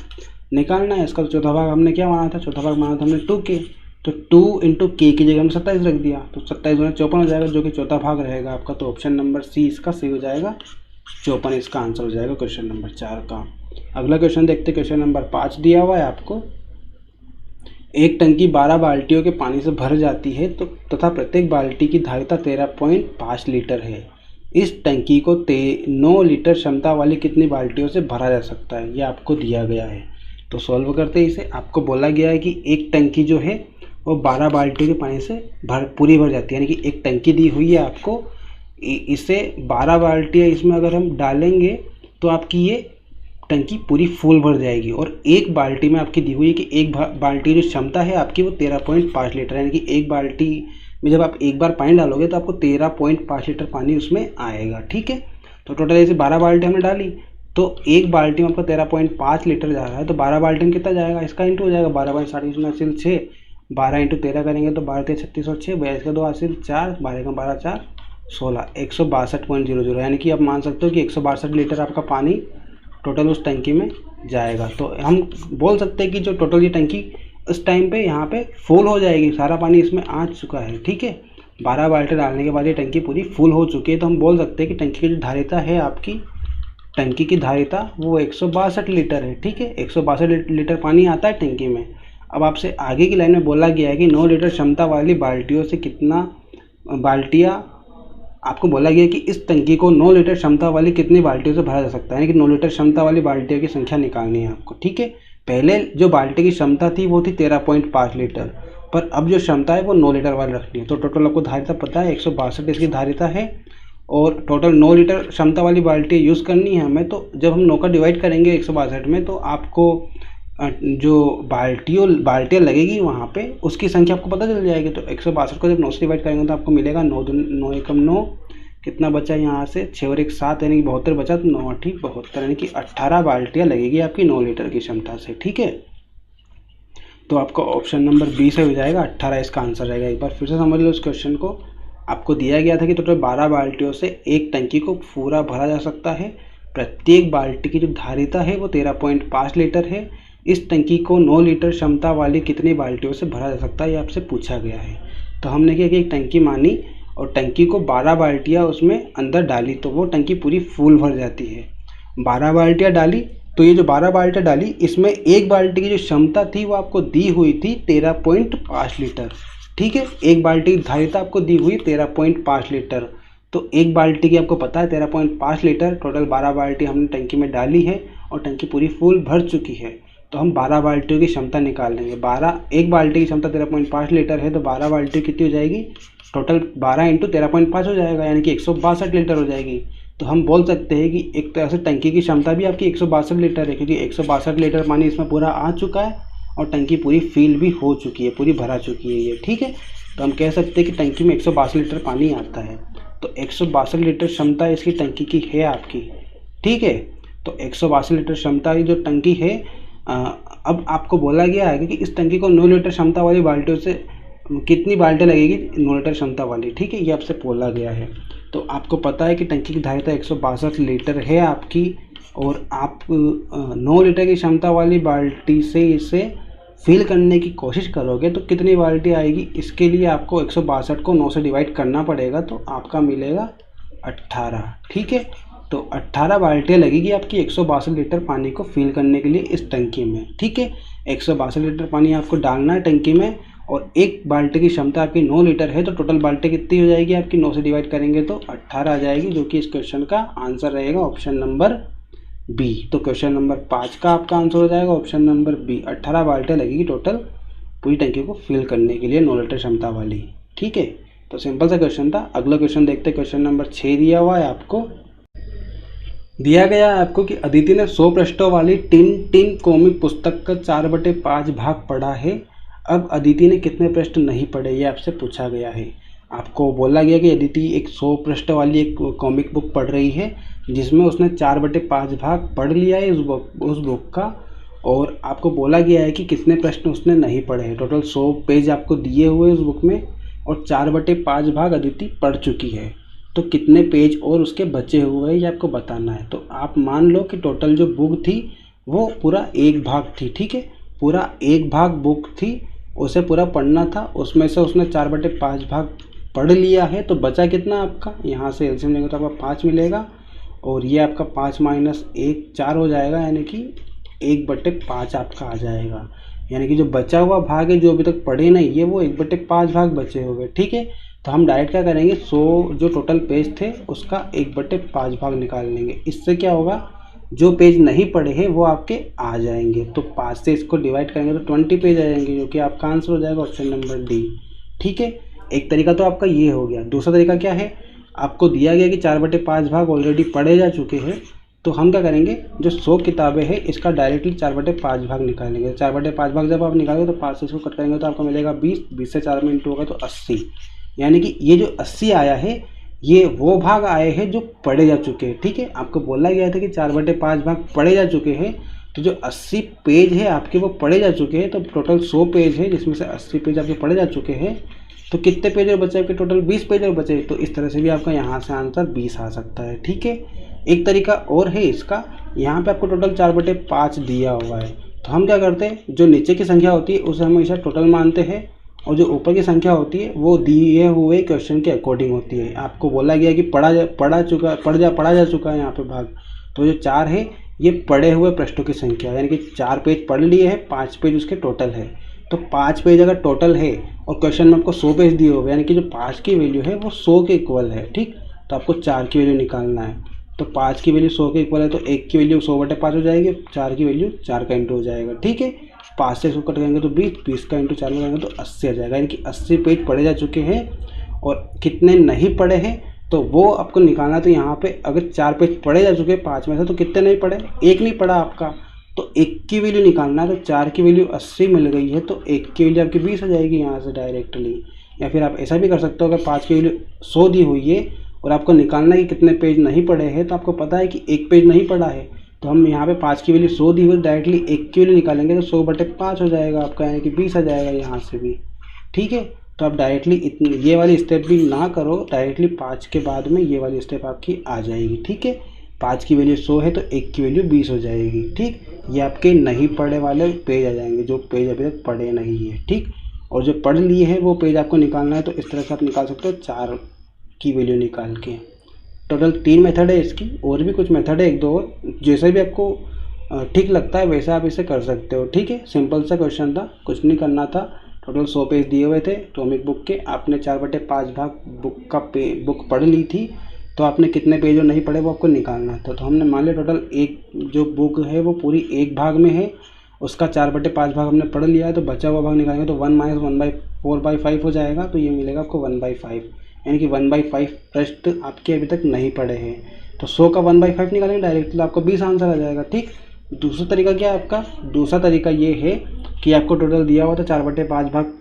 निकालना है इसका। तो चौथा भाग हमने क्या माना था, चौथा भाग माना था हमने 2k। तो 2 × k की जगह हमने 27 रख दिया, तो 27 × 54 हो जाएगा, जो कि चौथा भाग रहेगा आपका। तो ऑप्शन नंबर सी इसका सही हो जाएगा, 54 इसका आंसर हो जाएगा क्वेश्चन नंबर 4 का। अगला क्वेश्चन देखते, क्वेश्चन नंबर 5 दिया हुआ है आपको। एक टंकी 12 बाल्टियों के पानी से भर जाती है, तो तथा प्रत्येक बाल्टी की धारिता 13.5 लीटर है। इस टंकी को 9 लीटर क्षमता वाली कितनी बाल्टियों से भरा जा सकता है, ये आपको दिया गया है। तो सॉल्व करते हैं इसे। आपको बोला गया है कि एक टंकी जो है वो 12 बाल्टियों के पानी से पूरी भर जाती है, यानी कि एक टंकी दी हुई है आपको, इसे 12 बाल्टियाँ इसमें अगर हम डालेंगे तो आपकी ये टंकी पूरी फुल भर जाएगी। और एक बाल्टी में आपकी दी हुई है कि एक बाल्टी जो क्षमता है आपकी वो 13.5 लीटर, यानी कि एक बाल्टी में जब आप एक बार पानी डालोगे तो आपको 13.5 लीटर पानी उसमें आएगा। ठीक है, तो टोटल ऐसे 12 बाल्टी हमने डाली, तो एक बाल्टी में आपका 13.5 लीटर जा रहा है, तो 12 बाल्टी में कितना जाएगा, इसका इंटू हो जाएगा 12 बाई 6, 12 इंटू 13 करेंगे तो 12 तेरह 36 और 6, 22 का 2 हासिल 4, 12 का 12 4 16, 162.00, यानी कि आप मान सकते हो कि 162 लीटर आपका पानी टोटल उस टंकी में जाएगा। तो हम बोल सकते हैं कि जो टोटल ये टंकी उस टाइम पे यहाँ पे फुल हो जाएगी, सारा पानी इसमें आ चुका है। ठीक है, 12 बाल्टी डालने के बाद ये टंकी पूरी फुल हो चुकी है। तो हम बोल सकते हैं कि टंकी की जो धारिता है आपकी, टंकी की धारिता वो 162 लीटर है। ठीक है, 162 लीटर पानी आता है टंकी में। अब आपसे आगे की लाइन में बोला गया है कि 9 लीटर क्षमता वाली बाल्टियों से कितना बाल्टियाँ, आपको बोला गया कि इस टंकी को 9 लीटर क्षमता वाली कितनी बाल्टियों से भरा जा सकता है, यानी कि 9 लीटर क्षमता वाली बाल्टियों की संख्या निकालनी है आपको। ठीक है, पहले जो बाल्टी की क्षमता थी वो थी 13.5 लीटर, पर अब जो क्षमता है वो 9 लीटर वाली रखनी है। तो टोटल आपको धारिता पता है 162 इसकी धारिता है, और टोटल 9 लीटर क्षमता वाली बाल्टी यूज़ करनी है हमें। तो जब हम 9 का डिवाइड करेंगे 162 में, तो आपको जो बाल्टियाँ लगेगी वहाँ पे उसकी संख्या आपको पता चल जाएगी। तो 162 को जब 9 से डिवाइड करेंगे तो आपको मिलेगा 9 एकम 9, कितना बचा यहाँ से 6 और 1 7, यानी कि 72 बचा, तो 9 8 72, यानी कि 18 बाल्टियाँ लगेगी आपकी 9 लीटर की क्षमता से। ठीक है, तो आपका ऑप्शन नंबर बी से हो जाएगा, 18 इसका आंसर रहेगा। एक बार फिर से समझ लो इस क्वेश्चन को। आपको दिया गया था कि टोटल 12 बाल्टियों से एक टंकी को पूरा भरा जा सकता है। प्रत्येक बाल्टी की जो धारिता है वो 13.5 लीटर है। इस टंकी को 9 लीटर क्षमता वाली कितनी बाल्टियों से भरा जा सकता है, ये आपसे पूछा गया है। तो हमने क्या कि एक टंकी मानी और टंकी को 12 बाल्टियाँ उसमें अंदर डाली, तो वो टंकी पूरी फुल भर जाती है। 12 बाल्टियाँ डाली, तो ये जो 12 बाल्टियाँ डाली इसमें एक बाल्टी की जो क्षमता थी वो आपको दी हुई थी 13.5 लीटर। ठीक है, एक बाल्टी की धारिता आपको दी हुई 13.5 लीटर, तो एक बाल्टी की आपको पता है 13.5 लीटर, टोटल 12 बाल्टी हमने टंकी में डाली है और टंकी पूरी फुल भर चुकी है। तो हम 12 बाल्टियों की क्षमता निकाल लेंगे। एक बाल्टी की क्षमता 13.5 लीटर है, तो 12 बाल्टी कितनी हो जाएगी, टोटल 12 इंटू 13.5 हो जाएगा, यानी कि 162 लीटर हो जाएगी। तो हम बोल सकते हैं कि एक तरह से टंकी की क्षमता भी आपकी 162 लीटर है, क्योंकि 162 लीटर पानी इसमें पूरा आ चुका है और टंकी पूरी फिल भी हो चुकी है, पूरी भरा चुकी है ये। ठीक है, तो हम कह सकते हैं कि टंकी में 162 लीटर पानी आता है। तो 162 लीटर क्षमता इसकी टंकी की है आपकी। ठीक है, तो 162 लीटर क्षमता की जो टंकी है, अब आपको बोला गया है कि इस टंकी को 9 लीटर क्षमता वाली बाल्टियों से कितनी बाल्टियाँ लगेगी 9 लीटर क्षमता वाली। ठीक है, ये आपसे बोला गया है। तो आपको पता है कि टंकी की धारिता 162 लीटर है आपकी, और आप 9 लीटर की क्षमता वाली बाल्टी से इसे फिल करने की कोशिश करोगे तो कितनी बाल्टी आएगी, इसके लिए आपको 162 को 9 से डिवाइड करना पड़ेगा, तो आपका मिलेगा 18। ठीक है, तो 18 बाल्टियाँ लगेगी आपकी 162 लीटर पानी को फिल करने के लिए इस टंकी में। ठीक है, 162 लीटर पानी आपको डालना है टंकी में, और एक बाल्टी की क्षमता आपकी 9 लीटर है, तो टोटल बाल्टी कितनी हो जाएगी आपकी, 9 से डिवाइड करेंगे तो 18 आ जाएगी, जो कि इस क्वेश्चन का आंसर रहेगा ऑप्शन नंबर बी। तो क्वेश्चन नंबर 5 का आपका आंसर हो जाएगा ऑप्शन नंबर बी, 18 बाल्टियाँ लगेगी टोटल पूरी टंकी को फिल करने के लिए 9 लीटर क्षमता वाली। ठीक है, तो सिंपल सा क्वेश्चन था। अगला क्वेश्चन देखते हैं, क्वेश्चन नंबर 6 दिया हुआ है आपको। दिया गया है आपको कि अदिति ने 100 पृष्ठों वाली टिन कॉमिक पुस्तक का 4/5 भाग पढ़ा है। अब अदिति ने कितने पृष्ठ नहीं पढ़े, ये आपसे पूछा गया है। आपको बोला गया कि अदिति एक 100 पृष्ठ वाली एक कॉमिक बुक पढ़ रही है, जिसमें उसने 4/5 भाग पढ़ लिया है उस बुक का, और आपको बोला गया है कि कितने प्रश्न उसने नहीं पढ़े हैं। टोटल 100 पेज आपको दिए हुए उस बुक में, और 4/5 भाग अदिति पढ़ चुकी है। तो कितने पेज और उसके बचे हुए हैं ये आपको बताना है। तो आप मान लो कि टोटल जो बुक थी वो पूरा एक भाग थी। ठीक है, पूरा एक भाग बुक थी, उसे पूरा पढ़ना था, उसमें से उसने 4/5 भाग पढ़ लिया है। तो बचा कितना आपका, यहाँ से एलसीएम लेंगे तो आपका 5 मिलेगा, और ये आपका 5 माइनस 1 4 हो जाएगा, यानी कि 1/5 आपका आ जाएगा। यानी कि जो बचा हुआ भाग है जो अभी तक पढ़े नहीं है वो 1/5 भाग बचे हुए। ठीक है, तो हम डायरेक्ट क्या करेंगे, 100 जो टोटल पेज थे उसका 1/5 भाग निकाल लेंगे। इससे क्या होगा, जो पेज नहीं पढ़े हैं वो आपके आ जाएंगे। तो 5 से इसको डिवाइड करेंगे तो 20 पेज आ जाएंगे, जो कि आपका आंसर हो जाएगा ऑप्शन नंबर डी। ठीक है, एक तरीका तो आपका ये हो गया। दूसरा तरीका क्या है, आपको दिया गया कि 4/5 भाग ऑलरेडी पढ़े जा चुके हैं, तो हम क्या करेंगे, जो 100 किताबें हैं इसका डायरेक्टली 4/5 भाग निकालेंगे। 4/5 भाग जब आप निकालोगे तो 5 से इसको कट करेंगे तो आपको मिलेगा 20, 20 से 4 में इंटू होगा तो 80। यानी कि ये जो 80 आया है ये वो भाग आए हैं जो पढ़े जा चुके हैं। ठीक है, आपको बोला गया था कि 4/5 भाग पढ़े जा चुके हैं, तो जो 80 पेज है आपके वो पढ़े जा चुके हैं। तो टोटल 100 पेज है जिसमें से 80 पेज आपके पढ़े जा चुके हैं, तो कितने पेज और बचे आपके, टोटल 20 पेज और बचे। तो इस तरह से भी आपका यहाँ से आंसर 20 आ सकता है। ठीक है, एक तरीका और है इसका, यहाँ पे आपको टोटल 4/5 दिया हुआ है, तो हम क्या करते हैं, जो नीचे की संख्या होती है उसे हम हमेशा टोटल मानते हैं, और जो ऊपर की संख्या होती है वो दिए हुए क्वेश्चन के अकॉर्डिंग होती है। आपको बोला गया कि पढ़ा जा चुका है यहाँ पे भाग, तो जो 4 है ये पढ़े हुए पृष्ठों की संख्या, यानी कि 4 पेज पढ़ लिए हैं, 5 पेज उसके टोटल है। तो 5 पेज अगर टोटल है और क्वेश्चन में आपको 100 पेज दिए हुए, यानी कि जो 5 की वैल्यू है वो 100 के इक्वल है। ठीक, तो आपको 4 की वैल्यू निकालना है, तो 5 की वैल्यू 100 के इक्वल है, तो 1 की वैल्यू 100/5 हो जाएगी, 4 की वैल्यू 4 का इंटू हो जाएगा। ठीक है, 5 से इसको कट करेंगे तो 20, 20 का इंटू 4 में करेंगे तो 80 आ जाएगा। यानी कि 80 पेज पढ़े जा चुके हैं, और कितने नहीं पढ़े हैं तो वो आपको निकालना। तो यहाँ पे अगर 4 पेज पढ़े जा चुके हैं 5 में से, तो कितने नहीं पढ़े, 1 नहीं पढ़ा आपका, तो 1 की वैल्यू निकालना है। तो 4 की वैल्यू 80 मिल गई है, तो 1 की वैल्यू आपकी 20 हो जाएगी यहाँ से डायरेक्टली। या फिर आप ऐसा भी कर सकते हो, अगर 5 की वैल्यू 100 दी हुई है और आपको निकालना है कि कितने पेज नहीं पढ़े हैं, तो आपको पता है कि 1 पेज नहीं पढ़ा है, तो हम यहाँ पे 5 की वैल्यू 100 दी हुई, डायरेक्टली 1 की वैल्यू निकालेंगे तो 100/5 हो जाएगा आपका, यानी कि 20 आ जाएगा यहाँ से भी। ठीक है, तो आप डायरेक्टली इतनी ये वाली स्टेप भी ना करो, डायरेक्टली 5 के बाद में ये वाली स्टेप आपकी आ जाएगी। ठीक है, 5 की वैल्यू 100 है तो 1 की वैल्यू 20 हो जाएगी। ठीक, ये आपके नहीं पढ़े वाले पेज आ जाएंगे, जो पेज अभी तक पढ़े नहीं है। ठीक, और जो पढ़ लिए हैं वो पेज आपको निकालना है, तो इस तरह से आप निकाल सकते हो 4 की वैल्यू निकाल के। टोटल 3 मेथड है इसकी, और भी कुछ मेथड है 1-2 और, जैसे भी आपको ठीक लगता है वैसे आप इसे कर सकते हो। ठीक है, सिंपल सा क्वेश्चन था, कुछ नहीं करना था। टोटल 100 पेज दिए हुए थे टॉमिक बुक के, आपने 4/5 भाग बुक पढ़ ली थी, तो आपने कितने पेज और नहीं पढ़े वो आपको निकालना था। तो हमने मान लिया टोटल एक जो बुक है वो पूरी एक भाग में है, उसका 4/5 भाग हमने पढ़ लिया है, तो बचा हुआ भाग निकालेंगे तो 1 - 1/4/5 हो जाएगा, तो ये मिलेगा आपको 1/5, यानी कि 1/5 प्रश्न आपके अभी तक नहीं पढ़े हैं। तो 100 का 1/5 निकालेंगे डायरेक्टली, आपको 20 आंसर आ जाएगा। ठीक, दूसरा तरीका क्या है आपका, दूसरा तरीका ये है कि आपको टोटल दिया हुआ था 4/5 भाग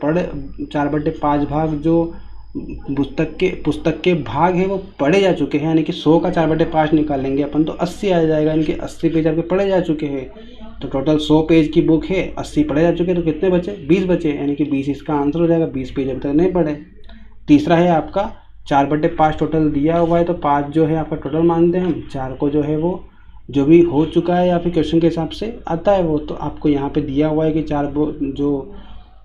4/5 भाग जो पुस्तक के भाग हैं वो पढ़े जा चुके हैं, यानी कि 100 का 4/5 निकालेंगे अपन तो 80 आ जाएगा, यानी कि 80 पेज आपके पढ़े जा चुके हैं। तो टोटल 100 पेज की बुक है, 80 पढ़े जा चुके हैं, तो कितने बचे, 20 बचे, यानी कि 20 इसका आंसर हो जाएगा। 20 पेज अभी तक नहीं पढ़े। तीसरा है आपका 4/5 टोटल दिया हुआ है, तो 5 जो है आपका टोटल मानते हैं हम, 4 को जो है वो जो भी हो चुका है या फिर क्वेश्चन के हिसाब से आता है वो, तो आपको यहाँ पे दिया हुआ है कि 4 जो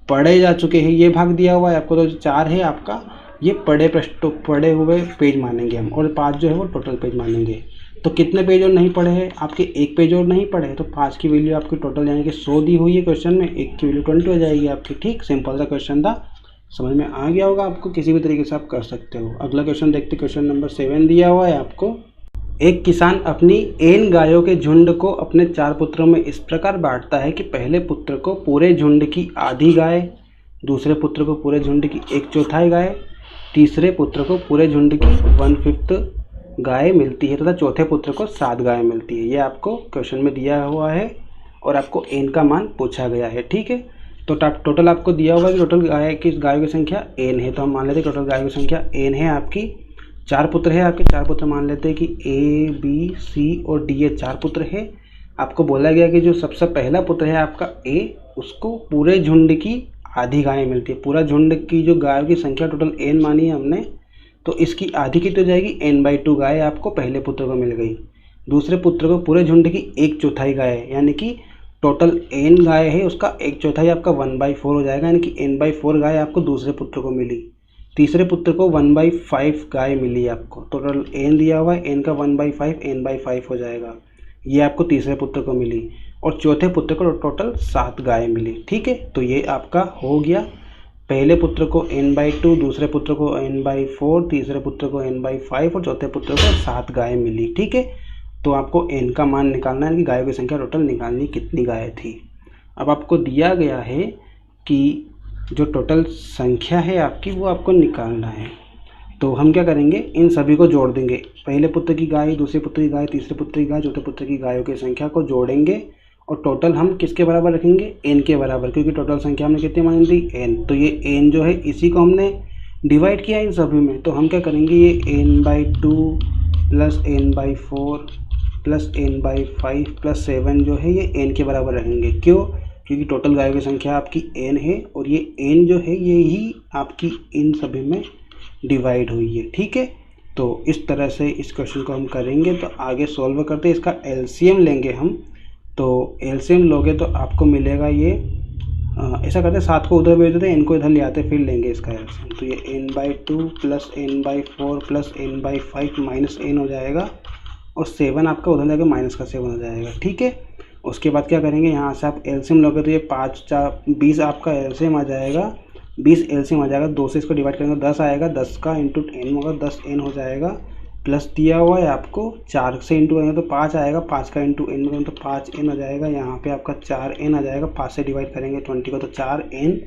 पढ़े जा चुके हैं ये भाग दिया हुआ है आपको, तो 4 है आपका ये पढ़े हुए पेज मानेंगे हम, और 5 जो है वो टोटल पेज मानेंगे। तो कितने पेज और नहीं पढ़े हैं आपके, 1 पेज और नहीं पढ़े, तो 5 की वैल्यू आपकी टोटल यानी कि 100 दी हुई है क्वेश्चन में, 1 की वैल्यू 20 हो जाएगी आपकी। ठीक, सिंपल सा क्वेश्चन था, समझ में आ गया होगा आपको, किसी भी तरीके से आप कर सकते हो। अगला क्वेश्चन देखते, क्वेश्चन नंबर 7 दिया हुआ है आपको। एक किसान अपनी n गायों के झुंड को अपने 4 पुत्रों में इस प्रकार बांटता है कि पहले पुत्र को पूरे झुंड की आधी गाय, दूसरे पुत्र को पूरे झुंड की 1/4 गाय, तीसरे पुत्र को पूरे झुंड की 1/5 गाय मिलती है तथा चौथे पुत्र को 7 गाय मिलती है। ये आपको क्वेश्चन में दिया हुआ है और आपको n का मान पूछा गया है। ठीक है, तो टोटल आपको दिया हुआ है कि टोटल गायों की संख्या n है, तो हम मान लेते हैं टोटल गायों की संख्या n है आपकी। 4 पुत्र है आपके, 4 पुत्र मान लेते हैं कि A, B, C और D, ये 4 पुत्र है। आपको बोला गया कि जो सबसे पहला पुत्र है आपका A, उसको पूरे झुंड की आधी गायें मिलती है। पूरा झुंड की जो गायों की संख्या टोटल n मानी है हमने, तो इसकी आधी कितनी हो जाएगी, n/2 गाय आपको पहले पुत्र को मिल गई। दूसरे पुत्र को पूरे झुंड की 1/4 गाय, यानी कि टोटल n गाय है उसका 1/4 आपका 1/4 हो जाएगा, यानी कि n/4 गाय आपको दूसरे पुत्र को मिली। तीसरे पुत्र को 1/5 गाय मिली आपको, टोटल n दिया हुआ है, n का 1/5 n/5 हो जाएगा, ये आपको तीसरे पुत्र को मिली। और चौथे पुत्र को टोटल 7 गाय मिली। ठीक है, तो ये आपका हो गया, पहले पुत्र को n/2, दूसरे पुत्र को n/4, तीसरे पुत्र को n/5 और चौथे पुत्र को 7 गाय मिली। ठीक है, तो आपको n का मान निकालना है कि गायों की संख्या टोटल निकालनी कितनी गाय थी। अब आपको दिया गया है कि जो टोटल संख्या है आपकी वो आपको निकालना है। तो हम क्या करेंगे, इन सभी को जोड़ देंगे। पहले पुत्र की गाय, दूसरे पुत्र की गाय, तीसरे पुत्र की गाय, चौथे पुत्र की गायों की संख्या को जोड़ेंगे और टोटल हम किसके बराबर रखेंगे, n के बराबर, क्योंकि टोटल संख्या हमने कितनी मान दी, n। तो ये n जो है इसी को हमने डिवाइड किया इन सभी में। तो हम क्या करेंगे, ये n/2 plus n/4 plus n/5 plus 7 जो है ये n के बराबर रखेंगे। क्यों, क्योंकि टोटल गायों की संख्या आपकी n है और ये n जो है ये ही आपकी इन सभी में डिवाइड हुई है। ठीक है, तो इस तरह से इस क्वेश्चन को हम करेंगे। तो आगे सॉल्व करते हैं, इसका एलसीएम लेंगे हम। तो एलसीएम लोगे तो आपको मिलेगा ये, ऐसा करते 7 को उधर भेज देते, n को इधर ले आते, फिर लेंगे इसका एलसीएम। तो ये n/2 plus n/4 plus n/5 minus n हो जाएगा और 7 आपका उधर जाकर माइनस का 7 हो जाएगा। ठीक है, उसके बाद क्या करेंगे, यहाँ से आप एलसीएम लोगे तो ये 5 4 20 आपका एलसीएम आ जाएगा, 20 एलसीएम आ जाएगा। 2 से इसको डिवाइड करेंगे 10 आएगा, 10 का इंटू n होगा, 10n हो जाएगा। प्लस दिया हुआ है आपको 4 से इंटू करेंगे तो 5 आएगा, 5 का इंटू n करेंगे तो 5n आ जाएगा। यहाँ पे आपका 4n आ जाएगा, 5 से डिवाइड करेंगे 20 को तो 4n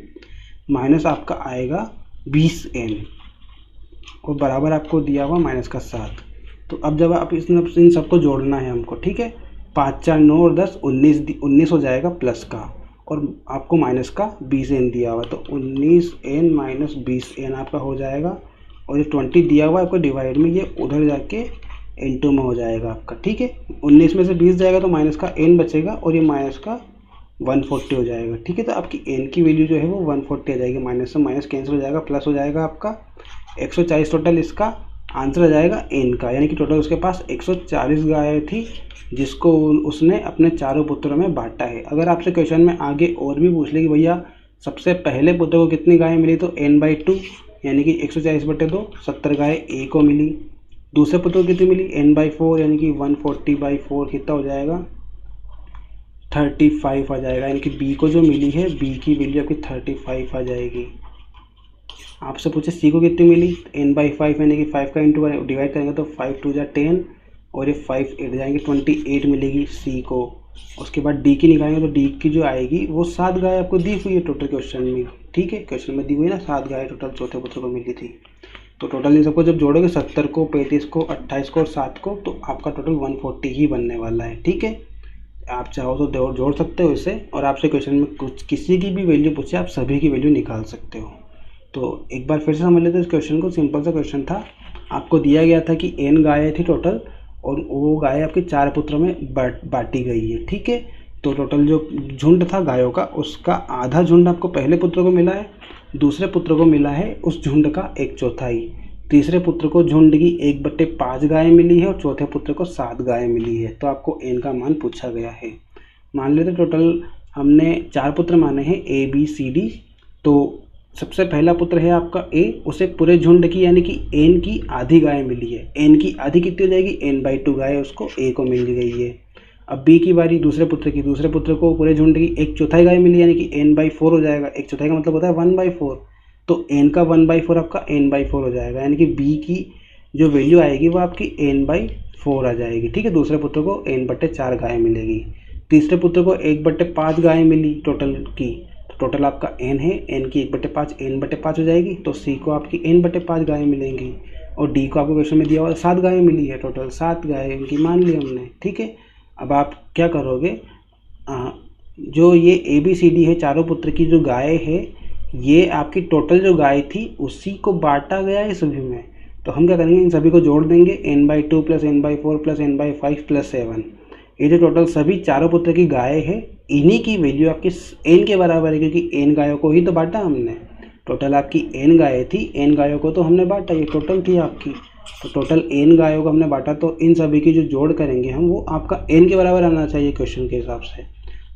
माइनस आपका आएगा 20n और बराबर आपको दिया हुआ माइनस का 7। तो अब जब आप इन सबको जोड़ना है हमको, ठीक है, 5 4 9 और 10 19 हो जाएगा प्लस का, और आपको माइनस का 20n दिया हुआ, तो 19n माइनस 20n आपका हो जाएगा। और ये 20 दिया हुआ है आपको डिवाइड में, ये उधर जाके n2 में हो जाएगा आपका। ठीक है, 19 में से 20 जाएगा तो माइनस का n बचेगा और ये माइनस का 140 हो जाएगा। ठीक है, तो आपकी n की वैल्यू जो है वो 140 आ जाएगी। माइनस से माइनस कैंसिल हो जाएगा, प्लस हो जाएगा आपका 140। टोटल इसका आंसर आ जाएगा n का, यानी कि टोटल उसके पास 140 गायें थी जिसको उसने अपने चारों पुत्रों में बांटा है। अगर आपसे क्वेश्चन में आगे और भी पूछ ले कि भैया सबसे पहले पुत्र को कितनी गायें मिली, तो n/2 यानी कि 140/2 70 गायें a को मिली। दूसरे पुत्र को कितनी मिली, n/4 यानी कि 140/4 कितना हो जाएगा, 35 आ जाएगा। यानी कि b को जो मिली है, b की वैल्यू आपकी 35 आ जाएगी। आपसे पूछे c को कितनी मिली, n/5 यानी कि 5 का इंटू डिवाइड करेंगे तो 5 2 जा 10 और ये 5 8 जाएंगे, 28 मिलेगी c को। उसके बाद d की निकालेंगे तो d की जो आएगी वो 7 गाय आपको दी हुई है टोटल क्वेश्चन में। ठीक है, क्वेश्चन में दी हुई है ना, 7 गाय टोटल चौथे पुत्र को मिली थी। तो टोटल इन सबको जब जोड़ोगे 70 को, 35 को, 28 को और 7 को, तो आपका टोटल 140 ही बनने वाला है। ठीक है, आप चाहो तो जोड़ सकते हो इसे, और आपसे क्वेश्चन में कुछ किसी की भी वैल्यू पूछे आप सभी की वैल्यू निकाल सकते हो। तो एक बार फिर से समझ लेते हैं इस क्वेश्चन को। सिंपल सा क्वेश्चन था, आपको दिया गया था कि n गायें थी टोटल और वो गाय आपके 4 पुत्रों में बांटी गई है। ठीक है, तो टोटल जो झुंड था गायों का, उसका आधा झुंड आपको पहले पुत्र को मिला है, दूसरे पुत्र को मिला है उस झुंड का 1/4, तीसरे पुत्र को झुंड की 1/5 गायें मिली है और चौथे पुत्र को 7 गायें मिली है। तो आपको n का मान पूछा गया है। मान लेते टोटल हमने 4 पुत्र माने हैं a b c d। तो सबसे पहला पुत्र है आपका a, उसे पूरे झुंड की यानी कि n की आधी गाय मिली है। n की आधी कितनी हो जाएगी, n/2 गाय उसको a को मिल गई है। अब b की बारी, दूसरे पुत्र की, दूसरे पुत्र को पूरे झुंड की 1/4 गाय मिली यानी कि n/4 हो जाएगा। 1/4 का मतलब होता है 1/4, तो n का 1/4 आपका n/4 हो जाएगा, यानी कि b की जो वैल्यू आएगी वो आपकी n/4 आ जाएगी। ठीक है, दूसरे पुत्र को n/4 गाय मिलेगी, तीसरे पुत्र को 1/5 गाय मिली टोटल की, टोटल आपका n है, n की 1/5 n/5 हो जाएगी, तो c को आपकी n/5 गायें मिलेंगी और d को आपको क्वेश्चन में दिया हुआ 7 गायें मिली है, टोटल 7 गायें इनकी मान ली हमने। ठीक है, अब आप क्या करोगे, जो ये ABCD है चारों पुत्र की जो गाय है, ये आपकी टोटल जो गाय थी उसी को बांटा गया है सभी में। तो हम क्या करेंगे, इन सभी को जोड़ देंगे, n/2 plus n/4 plus n/5 plus 7। ये जो टोटल सभी चारों पुत्र की गाय है, इन्हीं की वैल्यू आपकी n के बराबर है, क्योंकि n गायों को ही तो बांटा हमने। टोटल आपकी n गायें थी, n गायों को तो हमने बांटा, ये टोटल थी आपकी। तो टोटल n गायों को हमने बांटा, तो इन सभी की जो जोड़ करेंगे हम वो आपका n के बराबर आना चाहिए क्वेश्चन के हिसाब से।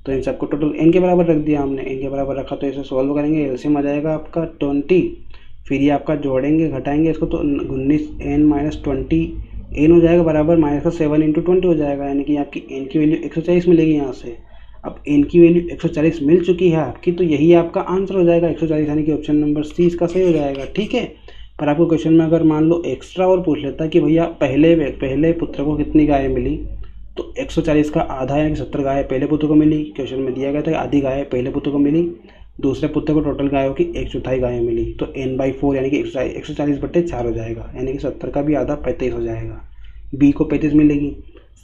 तो इन सबको टोटल n के बराबर रख दिया हमने, n के बराबर रखा तो इसे सॉल्व करेंगे, एलसीएम आ जाएगा आपका 20। फिर ये आपका जोड़ेंगे घटाएंगे इसको तो 19n माइनस 20n हो जाएगा, बराबर माइनस का 7 × 20 हो जाएगा, यानी कि आपकी n की वैल्यू 140 मिलेगी यहाँ से। अब n की वैल्यू 140 मिल चुकी है आपकी, तो यही आपका आंसर हो जाएगा 140, यानी कि ऑप्शन नंबर C इसका सही हो जाएगा। ठीक है, पर आपको क्वेश्चन में अगर मान लो एक्स्ट्रा और पूछ लेता कि भैया पहले पुत्र को कितनी गायें मिली, तो 140 का आधा यानी कि 70 गायें पहले पुत्र को मिली। क्वेश्चन में दिया गया था आधी गायें पहले पुत्र को मिली, दूसरे पुत्र को टोटल गायों की 1/4 गायें मिली, तो n/4 यानी कि 140/4 हो जाएगा, यानी कि 70 का भी आधा 35 हो जाएगा। बी को 35 मिलेगी।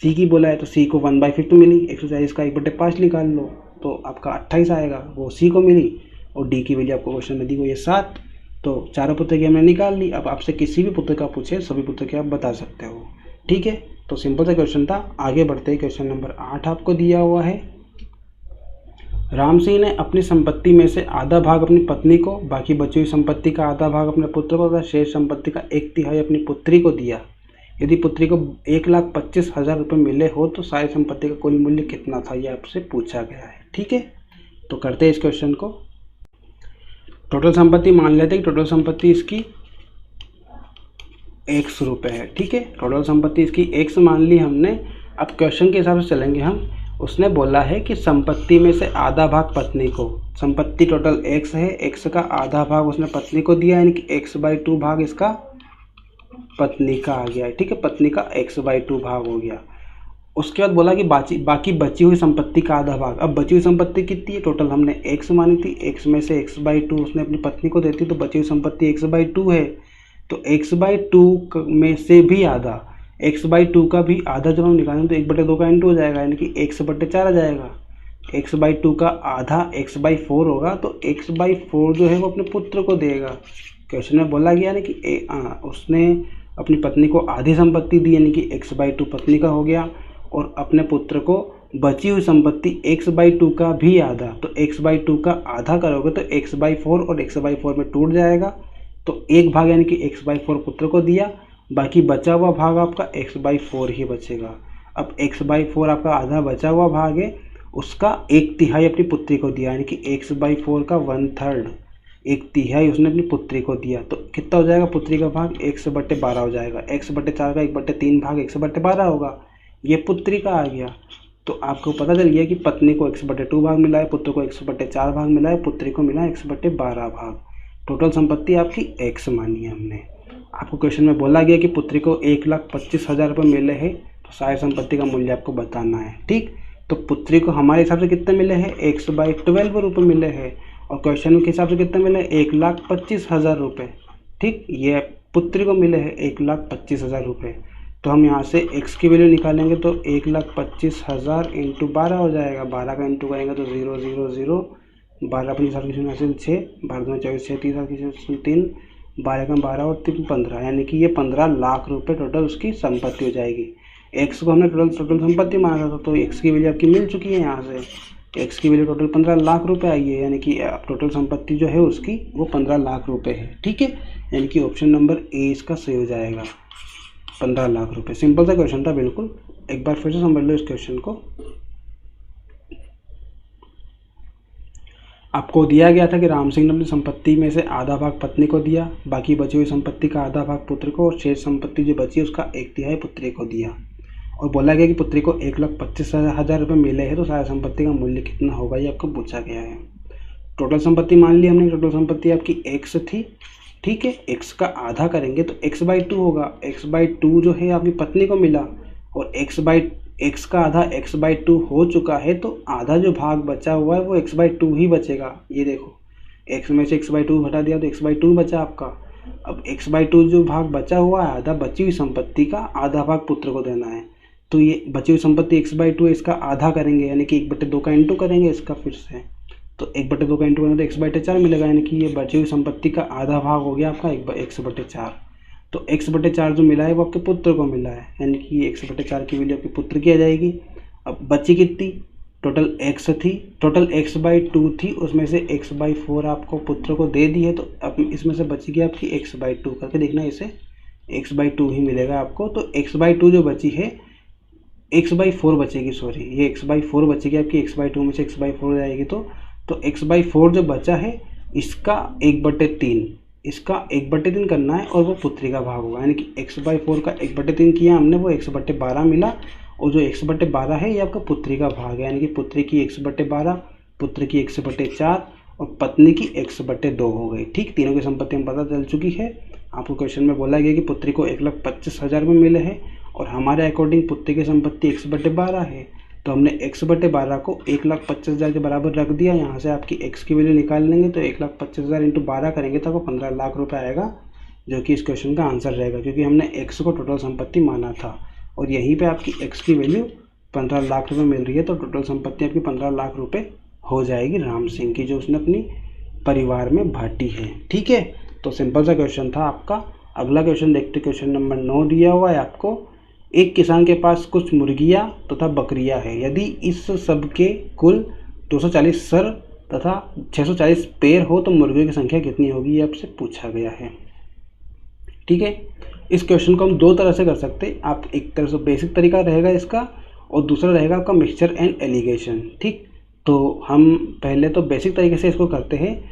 सी की बोला है तो सी को 1/5 मिली, 140 का 1/5 निकाल लो तो आपका 28 आएगा, वो सी को मिली। और डी की वैल्यू आपको क्वेश्चन में दी हुई है 7। तो चारों पुत्र की हमने निकाल ली। अब आपसे किसी भी पुत्र का पूछे, सभी पुत्र के आप बता सकते हो। ठीक है, तो सिंपल सा क्वेश्चन था। आगे बढ़ते हैं, क्वेश्चन नंबर 8 आपको दिया हुआ है। राम सिंह ने अपनी संपत्ति में से आधा भाग अपनी पत्नी को, बाकी बची हुई संपत्ति का आधा भाग अपने पुत्र को तथा शेष संपत्ति का 1/3 अपनी पुत्री को दिया। यदि पुत्री को 1,25,000 रुपये मिले हो तो सारी संपत्ति का कुल मूल्य कितना था, ये आपसे पूछा गया है। ठीक है, तो करते हैं इस क्वेश्चन को। टोटल संपत्ति मान लेते हैं कि टोटल संपत्ति इसकी 100 रुपये है। ठीक है, टोटल संपत्ति इसकी 100 मान ली हमने। अब क्वेश्चन के हिसाब से चलेंगे हम। उसने बोला है कि संपत्ति में से आधा भाग पत्नी को, संपत्ति टोटल x है, x का आधा भाग उसने पत्नी को दिया, यानी कि x/2 भाग इसका पत्नी का आ गया है। ठीक है, पत्नी का x/2 भाग हो गया। उसके बाद बोला कि बाकी बची हुई संपत्ति का आधा भाग। अब बची हुई संपत्ति कितनी है, टोटल हमने x मानी थी, x में से x/2 उसने अपनी पत्नी को देती, तो बची हुई संपत्ति x/2 है। तो x/2 में से भी आधा, x/2 का भी आधा जब हम निकालेंगे तो 1/2 का इंटू हो जाएगा, यानी कि 1/4 आ जाएगा। x/2 का आधा x/4 होगा, तो x/4 जो है वो अपने पुत्र को देगा। क्वेश्चन में बोला गया ना कि उसने अपनी पत्नी को आधी संपत्ति दी, यानी कि x/2 पत्नी का हो गया, और अपने पुत्र को बची हुई संपत्ति x/2 का भी आधा। तो x/2 का आधा करोगे तो x/4 और x/4 में टूट जाएगा, तो एक भाग यानी कि x/4 पुत्र को दिया, बाकी बचा हुआ भाग आपका x/4 ही बचेगा। अब x/4 आपका आधा बचा हुआ भाग है, उसका 1/3 अपनी पुत्री को दिया, यानी कि x/4 का 1/3, 1/3 उसने अपनी पुत्री को दिया। तो कितना हो जाएगा पुत्री का भाग, x/12 हो जाएगा। x/4 का 1/3 भाग x/12 होगा, ये पुत्री का आ गया। तो आपको पता चल गया कि पत्नी को x/2 भाग मिला है, पुत्र को x/4 भाग मिला है, पुत्री को मिला है x/12 भाग। टोटल संपत्ति आपकी x मानी है हमने। आपको क्वेश्चन में बोला गया कि पुत्री को 1,25,000 रुपये मिले हैं, तो सारी संपत्ति का मूल्य आपको बताना है। ठीक, तो पुत्री को हमारे हिसाब से कितने मिले हैं, x/12 रुपये मिले हैं, और क्वेश्चन के हिसाब से कितने मिले, 1,25,000 रुपये। ठीक, ये पुत्री को मिले हैं 1,25,000 रुपये। तो हम यहाँ से x की वैल्यू निकालेंगे तो 1,25,000 इंटू 12 हो जाएगा। 12 का इंटू करेंगे तो 0 0 0, 12 अपनी सर्विस हासिल 6, 12 2 24, 6 3 3, 12 का 12 और 3 15, यानी कि ये 15 लाख रुपए टोटल उसकी संपत्ति हो जाएगी। x को हमने टोटल संपत्ति माना था, तो x की वैल्यू आपकी मिल चुकी है। यहाँ से x की वैल्यू टोटल 15 लाख रुपए आई है, यानी कि टोटल संपत्ति जो है उसकी वो 15 लाख रुपए है। ठीक है, यानी कि ऑप्शन नंबर ए इसका सही हो जाएगा, 15 लाख रुपए। सिंपल सा क्वेश्चन था बिल्कुल। एक बार फिर से समझ लो इस क्वेश्चन को। आपको दिया गया था कि राम सिंह ने अपनी संपत्ति में से आधा भाग पत्नी को दिया, बाकी बची हुई संपत्ति का आधा भाग पुत्र को, और शेष संपत्ति जो बची उसका 1/3 पुत्री को दिया। और बोला गया कि पुत्री को 1,25,000 रुपये मिले हैं, तो सारी संपत्ति का मूल्य कितना होगा, ये आपको पूछा गया है। टोटल संपत्ति मान ली हमने, टोटल संपत्ति आपकी x थी। ठीक है, x का आधा करेंगे तो x/2 होगा। x/2 जो है आपकी पत्नी को मिला, और x का आधा x/2 हो चुका है, तो आधा जो भाग बचा हुआ है वो x/2 ही बचेगा। ये देखो, x में से x/2 हटा दिया तो x/2 बचा आपका। अब x/2 जो भाग बचा हुआ है, आधा बची हुई संपत्ति का आधा भाग पुत्र को देना है। तो ये बची हुई संपत्ति x/2 इसका आधा करेंगे, यानी कि 1/2 का इंटू करेंगे इसका फिर से, तो 1/2 का इंटू करेंगे तो x/4 मिलेगा, यानी कि ये बची हुई संपत्ति का आधा भाग हो गया आपका x/4। तो x/4 जो मिला है वो आपके पुत्र को मिला है, यानी कि x/4 की वैल्यू आपके पुत्र की आ जाएगी। अब बची कितनी, टोटल x थी, टोटल x/2 थी, उसमें से x/4 आपको पुत्र को दे दी है, तो अब इसमें से बची गई आपकी x/2। करके देखना, इसे x/2 ही मिलेगा आपको। तो x/2 जो बची है, x/4 बचेगी, सॉरी ये x/4 बचेगी आपकी, x/2 में से x/4 जाएगी, तो x/4 जो बचा है इसका 1/3, इसका 1/3 करना है, और वो पुत्री का भाग होगा, यानी कि x/4 का 1/3 किया हमने, वो 1/12 मिला, और जो 1/12 है ये आपका पुत्री का भाग है, यानी कि पुत्री की 1/12, पुत्र की 1/4 और पत्नी की 1/2 हो गई। ठीक, तीनों की संपत्ति हम पता चल चुकी है। आपको क्वेश्चन में बोला गया कि पुत्री को 1,25,000 में मिले हैं, और हमारे अकॉर्डिंग पुत्री की संपत्ति 1/12 है, तो हमने x/12 को 1,25,000 के बराबर रख दिया। यहाँ से आपकी x की वैल्यू निकाल लेंगे तो 1,25,000 इंटू 12 करेंगे तो आपको 15 लाख रुपए आएगा, जो कि इस क्वेश्चन का आंसर रहेगा, क्योंकि हमने x को टोटल संपत्ति माना था और यहीं पे आपकी x की वैल्यू 15 लाख रुपए मिल रही है। तो टोटल संपत्ति आपकी 15 लाख रुपए हो जाएगी राम सिंह की, जो उसने अपनी परिवार में बांटी है। ठीक है, तो सिंपल सा क्वेश्चन था आपका। अगला क्वेश्चन देखते, क्वेश्चन नंबर 9 दिया हुआ है आपको। एक किसान के पास कुछ मुर्गियां तथा बकरियां है। यदि इस सब के कुल 240 सर तथा 640 पैर हो तो मुर्गियों की संख्या कितनी होगी, ये आपसे पूछा गया है। ठीक है, इस क्वेश्चन को हम दो तरह से कर सकते हैं। आप एक तरह से बेसिक तरीका रहेगा इसका और दूसरा रहेगा आपका मिक्सचर एंड एलिगेशन। ठीक, तो हम पहले तो बेसिक तरीके से इसको करते हैं।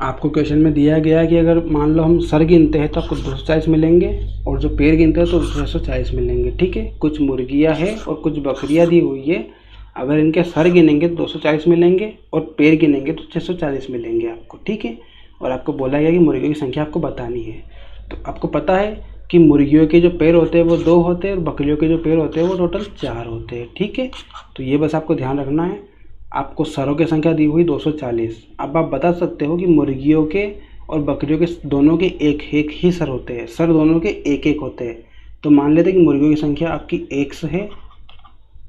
आपको क्वेश्चन में दिया गया है कि अगर मान लो हम सर गिनते हैं तो आपको 240 मिलेंगे और जो पैर गिनते हैं तो 640 मिलेंगे। ठीक है, कुछ मुर्गियां हैं और कुछ बकरियां दी हुई है। अगर इनके सर गिनेंगे तो 240 मिलेंगे और पैर गिनेंगे तो 640 मिलेंगे आपको। ठीक है, और आपको बोला गया कि मुर्गियों की संख्या आपको बतानी है। तो आपको पता है कि मुर्गियों के जो पैर होते हैं वो 2 होते हैं और बकरियों के जो पैर होते हैं वो टोटल 4 होते हैं। ठीक है, तो ये बस आपको ध्यान रखना है। आपको सरों की संख्या दी हुई 240। अब आप बता सकते हो कि मुर्गियों के और बकरियों के दोनों के एक एक ही सर होते हैं, सर दोनों के एक एक होते हैं। तो मान लेते हैं कि मुर्गियों की संख्या आपकी x है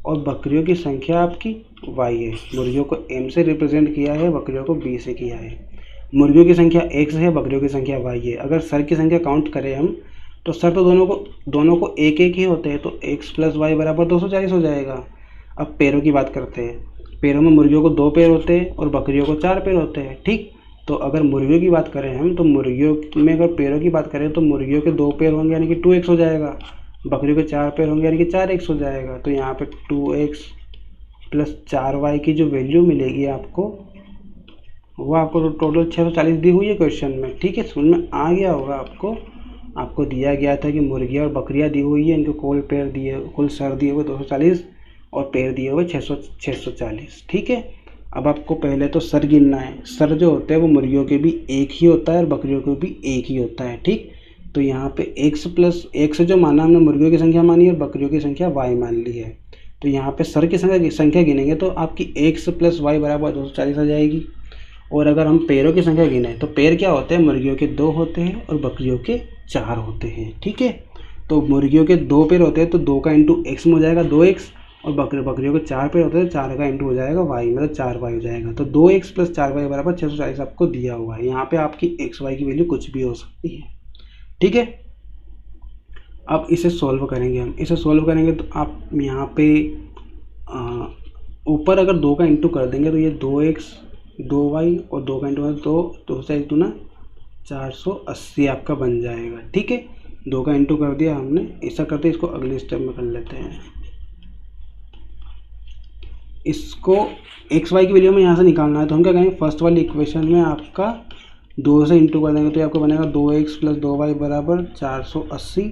और बकरियों की संख्या आपकी y है। मुर्गियों को m से रिप्रेजेंट किया है, बकरियों को b से किया है। मुर्गियों की संख्या x है, बकरियों की संख्या y है। अगर सर की संख्या काउंट करें हम तो सर तो दोनों को एक एक ही होते हैं, तो x + y बराबर 240 हो जाएगा। अब पैरों की बात करते हैं। पैरों में मुर्गियों को 2 पैर होते हैं और बकरियों को 4 पैर होते हैं। ठीक, तो अगर मुर्गियों की बात करें हम तो मुर्गियों में अगर पैरों की बात करें तो मुर्गियों के 2 पैर होंगे यानी कि 2x हो जाएगा, बकरियों के 4 पैर होंगे यानी कि 4x हो जाएगा। तो यहाँ पे 2x + 4y की जो वैल्यू मिलेगी आपको वो आपको टोटल 640 दी हुई है क्वेश्चन में। ठीक है, समझ में आ गया होगा आपको दिया गया था कि मुर्गियाँ और बकरियाँ दी हुई है, इनको कुल सर दिए हुए 240 और पैर दिए हुए 640। ठीक है, अब आपको पहले तो सर गिनना है। सर जो होते हैं वो मुर्गियों के भी एक ही होता है और बकरियों के भी एक ही होता है। ठीक, तो यहाँ पे x + x जो माना हमने मुर्गियों की संख्या मानी और बकरियों की संख्या y मान ली है। तो यहाँ पे सर की संख्या गिनेंगे तो आपकी x + y बराबर 240 आ जाएगी। और अगर हम पैरों की संख्या गिने तो पैर क्या होते हैं, मुर्गियों के 2 होते हैं और बकरियों के 4 होते हैं। ठीक है, तो मुर्गियों के 2 पैर होते हैं तो 2 का इंटू x में हो जाएगा 2x और बकरियों के 4 पैर होते हैं तो 4 का इंटू हो जाएगा y, मतलब 4y हो जाएगा। तो 2x + 4y बराबर 640 आपको दिया हुआ है। यहाँ पे आपकी x y की वैल्यू कुछ भी हो सकती है। ठीक है, अब इसे सॉल्व करेंगे हम। इसे सॉल्व करेंगे तो आप यहाँ पे ऊपर अगर 2 का इंटू कर देंगे तो ये 2x 2y और 2 का इंटू तो 2 से 2 ना 480 आपका बन जाएगा। ठीक है, 2 का इंटू कर दिया हमने। ऐसा करते इसको अगले स्टेप में कर लेते हैं। इसको एक्स वाई की वैल्यू में यहाँ से निकालना है तो हम क्या करेंगे, फर्स्ट वाली इक्वेशन में आपका 2 से इंटू कर देंगे तो ये आपको बनेगा 2x + 2y बराबर 480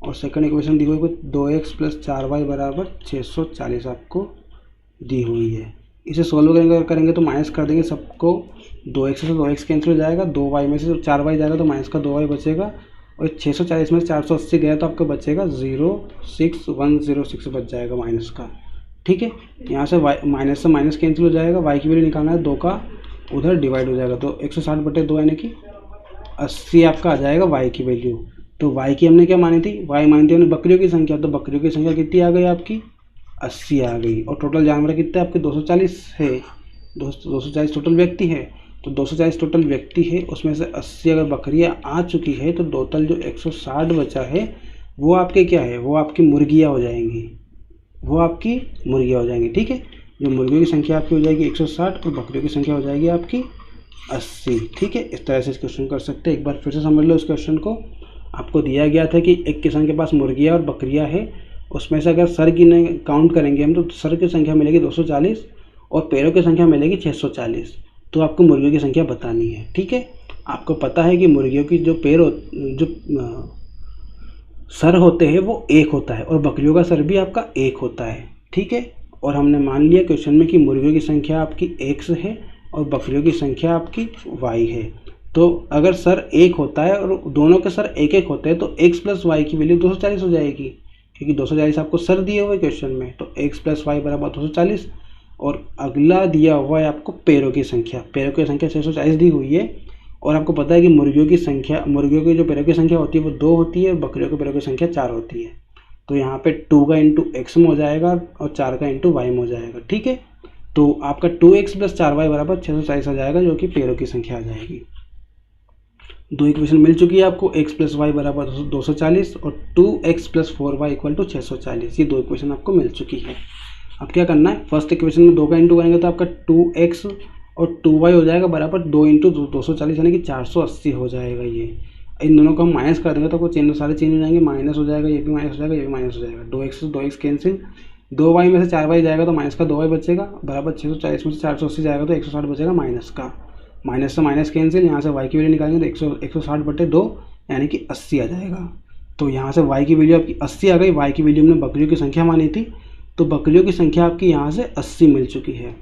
और सेकंड इक्वेशन दी हुई है 2x + 4y बराबर 640 आपको दी हुई है। इसे सोल्व करेंगे तो माइनस कर देंगे सबको, 2x से 2x कैंसिल हो जाएगा, 2y में से 4y जाएगा तो माइनस का 2y बचेगा और 640 में से 480 गया तो आपको बचेगा 06106 बच जाएगा माइनस का। ठीक है, यहाँ से माइनस से माइनस कैंसिल हो जाएगा, y की वैल्यू निकालना है, 2 का उधर डिवाइड हो जाएगा तो 160/2 यानी कि 80 आपका आ जाएगा y की वैल्यू। तो y की हमने क्या मानी थी, y मानी थी हमने बकरियों की संख्या, तो बकरियों की संख्या कितनी आ गई आपकी 80 आ गई और टोटल जानवर कितने आपके 240 है, 240 टोटल व्यक्ति है। तो 240 टोटल व्यक्ति है, उसमें से 80 अगर बकरियाँ आ चुकी है तो टोटल जो 160 बचा है वो आपके क्या है, वो आपकी मुर्गियाँ हो जाएंगी, वो आपकी मुर्गियाँ हो जाएंगी। ठीक है, जो मुर्गियों की संख्या आपकी हो जाएगी 160 और बकरियों की संख्या हो जाएगी आपकी 80। ठीक है, इस तरह से इस क्वेश्चन कर सकते हैं। एक बार फिर से समझ लो इस क्वेश्चन को। आपको दिया गया था कि एक किसान के पास मुर्गियाँ और बकरियाँ है, उसमें से अगर सर की काउंट करेंगे हम तो सर की संख्या मिलेगी 240 और पैरों की संख्या मिलेगी 640। तो आपको मुर्गियों की संख्या बतानी है। ठीक है, आपको पता है कि मुर्गियों की जो सर होते हैं वो एक होता है और बकरियों का सर भी आपका एक होता है। ठीक है, और हमने मान लिया क्वेश्चन में कि मुर्गियों की संख्या आपकी x है और बकरियों की संख्या आपकी y है। तो अगर सर एक होता है और दोनों के सर एक एक होते हैं तो x + y की वैल्यू 240 हो जाएगी, क्योंकि 240 आपको सर दिए हुए क्वेश्चन में, तो x + y बराबर 240। और अगला दिया हुआ है आपको पैरों की संख्या 640 दी हुई है। और आपको पता है कि मुर्गियों की जो पैरों की संख्या होती है वो 2 होती है और बकरियों के पैरों की संख्या 4 होती है। तो यहाँ पे 2 का इंटू एक्स में हो जाएगा और 4 का इंटू वाई में हो जाएगा। ठीक है, तो आपका 2x + 4y बराबर 640 आ जाएगा, जो कि पैरों की संख्या आ जाएगी। दो इक्वेशन मिल चुकी है आपको, x + y बराबर 240 और 2x + 4y = 640। ये दो इक्वेशन आपको मिल चुकी है। अब क्या करना है, फर्स्ट इक्वेशन में 2 का इंटू करेंगे तो आपका 2x और 2y हो जाएगा बराबर 2 × 240 यानी कि 480 हो जाएगा। ये इन दोनों को हम माइनस कर देंगे तो आपको सारे चेंज हो जाएंगे, माइनस हो जाएगा, ये भी माइनस हो जाएगा, ये भी माइनस हो जाएगा। 2x से 2x कैंसिल, 2y में से 4y जाएगा तो माइनस का 2y बचेगा बराबर 640 में से 480 जाएगा तो 160 बचेगा माइनस का। माइनस से माइनस कैंसिल, यहाँ से y की वैल्यू निकालेंगे तो 160/2 यानी कि 80 आ जाएगा। तो यहाँ से y की वैल्यू आपकी 80 आ गई। y की वैल्यू हमने बकरियों की संख्या मानी थी, तो बकरियों की संख्या आपकी यहाँ से 80 मिल चुकी है।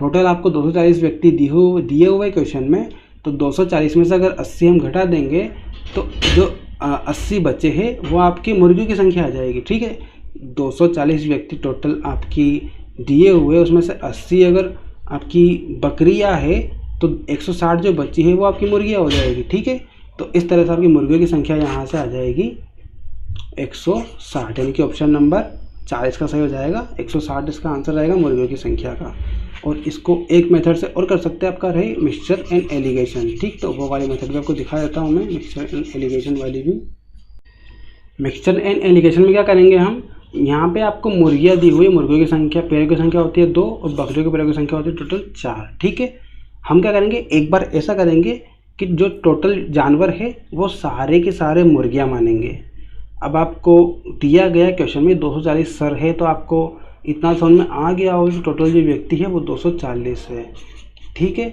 टोटल आपको 240 व्यक्ति दिए हुए क्वेश्चन में, तो 240 में से अगर 80 हम घटा देंगे तो जो 80 बचे हैं वो आपकी मुर्गियों की संख्या आ जाएगी। ठीक है, 240 व्यक्ति टोटल आपकी दिए हुए, उसमें से 80 अगर आपकी बकरियां है तो 160 जो बची है वो आपकी मुर्गियां हो जाएगी। ठीक है, तो इस तरह से आपकी मुर्गियों की संख्या यहाँ से आ जाएगी 160, यानी कि ऑप्शन नंबर 4 इसका सही हो जाएगा। 160 इसका आंसर रहेगा मुर्गियों की संख्या का। और इसको एक मेथड से और कर सकते हैं, आपका रहे मिक्सचर एंड एलिगेशन। ठीक, तो वो वाली मेथड भी आपको दिखा देता हूँ मैं, मिक्सचर एंड एलिगेशन वाली भी। मिक्सचर एंड एलिगेशन में क्या करेंगे हम, यहाँ पे आपको मुर्गियाँ दी हुई, मुर्गियों की संख्या, पैरों की संख्या होती है 2 और बकरियों के पैरों की संख्या होती है टोटल 4। ठीक है, हम क्या करेंगे, एक बार ऐसा करेंगे कि जो टोटल जानवर है वो सारे के सारे मुर्गियाँ मानेंगे। अब आपको दिया गया क्वेश्चन में 240 सर है, तो आपको इतना समझ में आ गया होगा कि टोटल जो व्यक्ति है वो 240 है। ठीक है,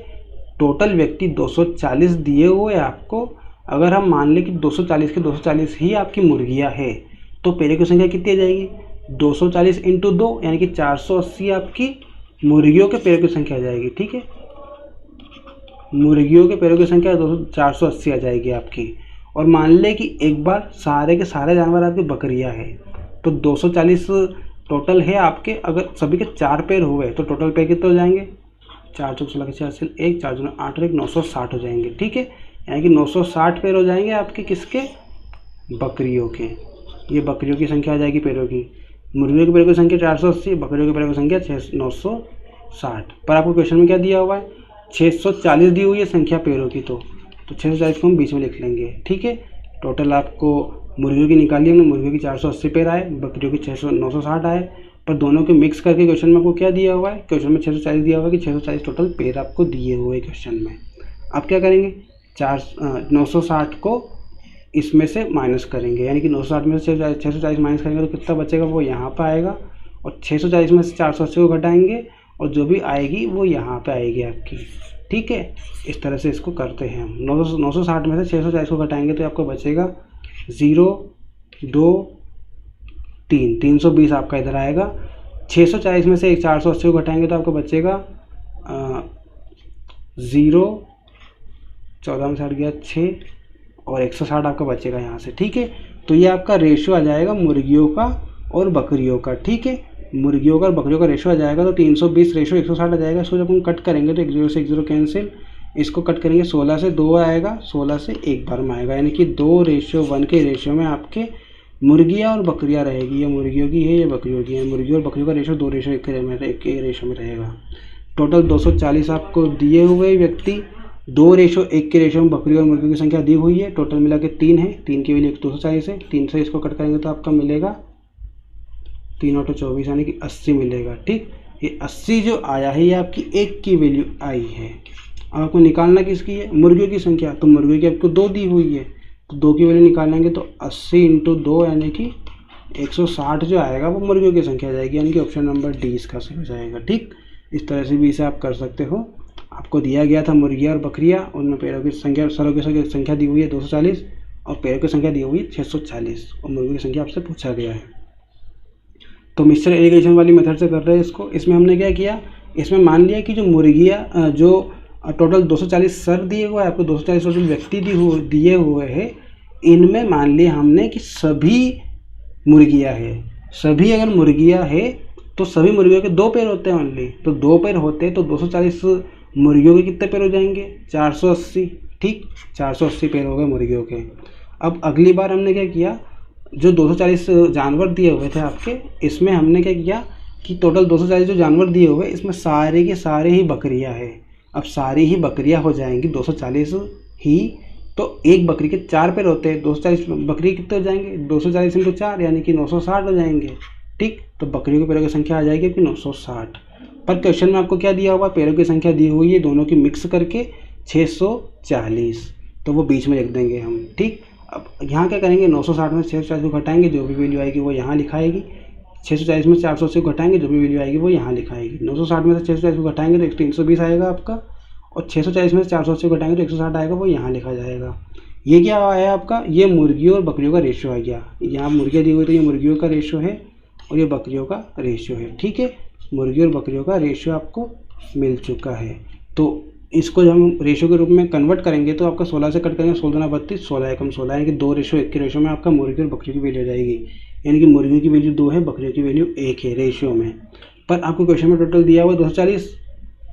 टोटल व्यक्ति 240 दिए हुए आपको। अगर हम मान लें कि 240 के 240 ही आपकी मुर्गियाँ है, तो पैरों की संख्या कितनी आ जाएगी, 240 × 2 यानी कि 480 आपकी मुर्गियों के पैरों की संख्या आ जाएगी। ठीक है, मुर्गियों के पैरों की संख्या 480 आ जाएगी आपकी। और मान ले कि एक बार सारे के सारे जानवर आपकी बकरियां है, तो 240 टोटल है आपके। अगर सभी के 4 पैर हुए तो टोटल पैर कितने हो जाएंगे, 4 × 16 = 1, 4 × 8 और 1 960 हो जाएंगे। ठीक है, यानी कि 960 पैर हो जाएंगे आपके, किसके, बकरियों के। ये बकरियों की संख्या आ जाएगी पैरों की। मुर्गियों के पैरों की संख्या 480, बकरियों के पैरों की संख्या 960। पर आपको क्वेश्चन में क्या दिया हुआ है, 640 दी हुई है संख्या पैरों की, तो 640 को हम बीच में लिख लेंगे। ठीक है, टोटल आपको मुर्गियों की निकाली हमने, मुर्गियों की 480 पैर आए, बकरियों की 960 आए। पर दोनों के मिक्स करके क्वेश्चन में आपको क्या दिया हुआ है, क्वेश्चन में 640 दिया हुआ है कि 640 टोटल पैर आपको दिए हुए क्वेश्चन में। आप क्या करेंगे, 960 को इसमें से माइनस करेंगे, यानी कि 960 में से 640 माइनस करेंगे तो कितना बचेगा, वो यहाँ पर आएगा। और 640 में से 480 को घटाएंगे और जो भी आएगी वो यहाँ पे आएगी आपकी। ठीक है, इस तरह से इसको करते हैं हम। 960 में से 640 को घटाएंगे तो आपको बचेगा 0, 2, 3, 320 आपका इधर आएगा। 640 में से 480 को घटाएंगे तो आपको बचेगा 0, 14 में से 8 गया 6 और 160 आपका बचेगा यहाँ से। ठीक है, तो ये आपका रेशियो आ जाएगा मुर्गियों का और बकरियों का। ठीक है, मुर्गियों का और बकरियों का रेशियो आ जाएगा, तो 320 रेशियो 160 आ जाएगा। इसको जब हम कट करेंगे तो 1 0 से 1 0 कैंसिल, इसको कट करेंगे 16 से 2 आएगा, 16 से 1 बार में आएगा, यानी कि 2:1 के रेशियो में आपके मुर्गियाँ और बकरियाँ रहेगी। ये मुर्गियों की है, ये बकरियों की है। मुर्गियों और बकरियों का रेशियो 2:1 के रेशियो में रहेगा। टोटल 240 आपको दिए हुए व्यक्ति, 2:1 के रेशियो में बकरी और मुर्गियों की संख्या दी हुई है। टोटल मिला के 3 है, 3 के लिए 240 है। 3 से इसको कट करेंगे तो आपका मिलेगा 3 और 24 यानी कि 80 मिलेगा। ठीक, ये 80 जो आया है ये आपकी 1 की वैल्यू आई है। अब आपको निकालना किसकी है, मुर्गियों की संख्या। तो मुर्गियों की आपको 2 दी हुई है, तो 2 की वैल्यू निकालेंगे तो 80 × 2 यानी कि 160 जो आएगा वो मुर्गियों की संख्या आ जाएगी, यानी कि ऑप्शन नंबर डी इसका सही हो जाएगा। ठीक, इस तरह से भी इसे आप कर सकते हो। आपको दिया गया था मुर्गियाँ और बकरियाँ, उनमें पैरों की संख्या, सरों की संख्या दी हुई है 240 और पैरों की संख्या दी हुई है 640 और मुर्गियों की संख्या आपसे पूछा गया है। तो मिक्सचर एलिगेशन वाली मेथड से कर रहे हैं इसको। इसमें हमने क्या किया, इसमें मान लिया कि जो मुर्गियाँ, जो टोटल 240 सर दिए हुए हैं आपको, 240 टोटल व्यक्ति दिए हुए हैं, इनमें मान लिया हमने कि सभी मुर्गियाँ है। सभी अगर मुर्गियाँ है तो सभी मुर्गियों के 2 पैर होते हैं ओनली, तो 2 पैर होते हैं तो 240 मुर्गियों के कितने पैर हो जाएंगे? 480। ठीक, 480 पैर हो गए मुर्गियों के। अब अगली बार हमने क्या किया, जो 240 जानवर दिए हुए थे आपके, इसमें हमने क्या किया कि टोटल 240 जो जानवर दिए हुए इसमें सारे के सारे ही बकरियां हैं। अब सारी ही बकरियां हो जाएंगी 240 ही, तो एक बकरी के 4 पैर होते हैं, 240 बकरी कितने हो जाएंगे? 240 × 4 यानी कि 960 हो जाएंगे। ठीक, तो बकरियों के पैरों की संख्या आ जाएगी कि 960। पर क्वेश्चन में आपको क्या दिया हुआ? पैरों की संख्या दी हुई है दोनों की मिक्स करके 640, तो वो बीच में लिख देंगे हम। ठीक, अब यहाँ क्या करेंगे, 960 में 640 को घटाएंगे, जो भी वैल्यू आएगी वो यहाँ लिखाएगी। 640 में 480 को घटाएंगे, जो भी वैल्यू आएगी वो यहाँ लिखाएगी। 960 में से 640 को घटाएंगे तो 320 आएगा आपका, और 640 में से 480 को घटाएंगे तो 160 आएगा, वो यहाँ लिखा जाएगा। ये क्या आया आपका? ये मुर्गियों और बकरियों का रेशियो आ गया। यहाँ मुर्गियाँ दी हुई तो ये मुर्गियों का रेशियो है और ये बकरियों का रेशियो है। ठीक है, मुर्गियों और बकरियों का रेशियो आपको मिल चुका है। तो इसको जब हम रेशियो के रूप में कन्वर्ट करेंगे तो आपका 16 से कट करेंगे, 16 दूना 32, 16 एकम 16, यानी कि 2:1 के रेशियो में आपका मुर्गी और बकरी की वैल्यू हो जाएगी। यानी कि मुर्गियों की वैल्यू 2 है, बकरियों की वैल्यू 1 है रेशियो में। पर आपको क्वेश्चन में टोटल दिया हुआ है 240,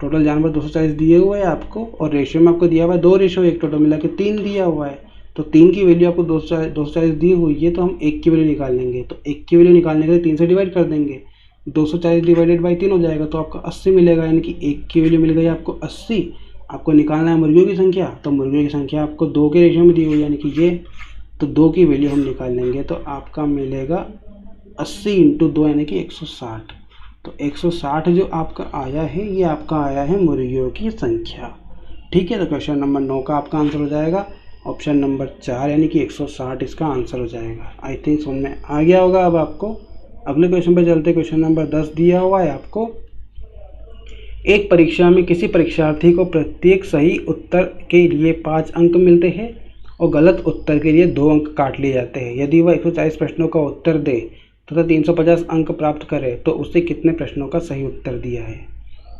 टोटल जानवर 240 दिए हुए हैं आपको, और रेशियो में आपको दिया हुआ है 2:1, टोटल मिला के 3 दिया हुआ है। तो 3 की वैल्यू आपको 240 दी हुई है, तो हम 1 की वैल्यू निकाल लेंगे। तो 1 की वैल्यू निकालने के लिए 3 से डिवाइड कर देंगे, 240 डिवाइडेड बाई 3 हो जाएगा, तो आपका 80 मिलेगा। यानी कि 1 की वैल्यू मिल गई आपको 80। आपको निकालना है मुर्गियों की संख्या, तो मुर्गियों की संख्या आपको 2 के रेशियो में दी हुई है, यानी कि ये, तो 2 की वैल्यू हम निकाल लेंगे, तो आपका मिलेगा 80 × 2 यानी कि 160। तो 160 जो आपका आया है ये आपका आया है मुर्गियों की संख्या। ठीक है, तो क्वेश्चन नंबर 9 का आपका आंसर हो जाएगा ऑप्शन नंबर 4 यानी कि 160 इसका आंसर हो जाएगा। आई थिंक समझ में आ गया होगा। अब आपको अगले क्वेश्चन पे चलते। क्वेश्चन नंबर 10 दिया हुआ है आपको, एक परीक्षा में किसी परीक्षार्थी को प्रत्येक सही उत्तर के लिए 5 अंक मिलते हैं और गलत उत्तर के लिए 2 अंक काट लिए जाते हैं। यदि वह 140 प्रश्नों का उत्तर दे तथा 350 अंक प्राप्त करे तो उससे कितने प्रश्नों का सही उत्तर दिया है।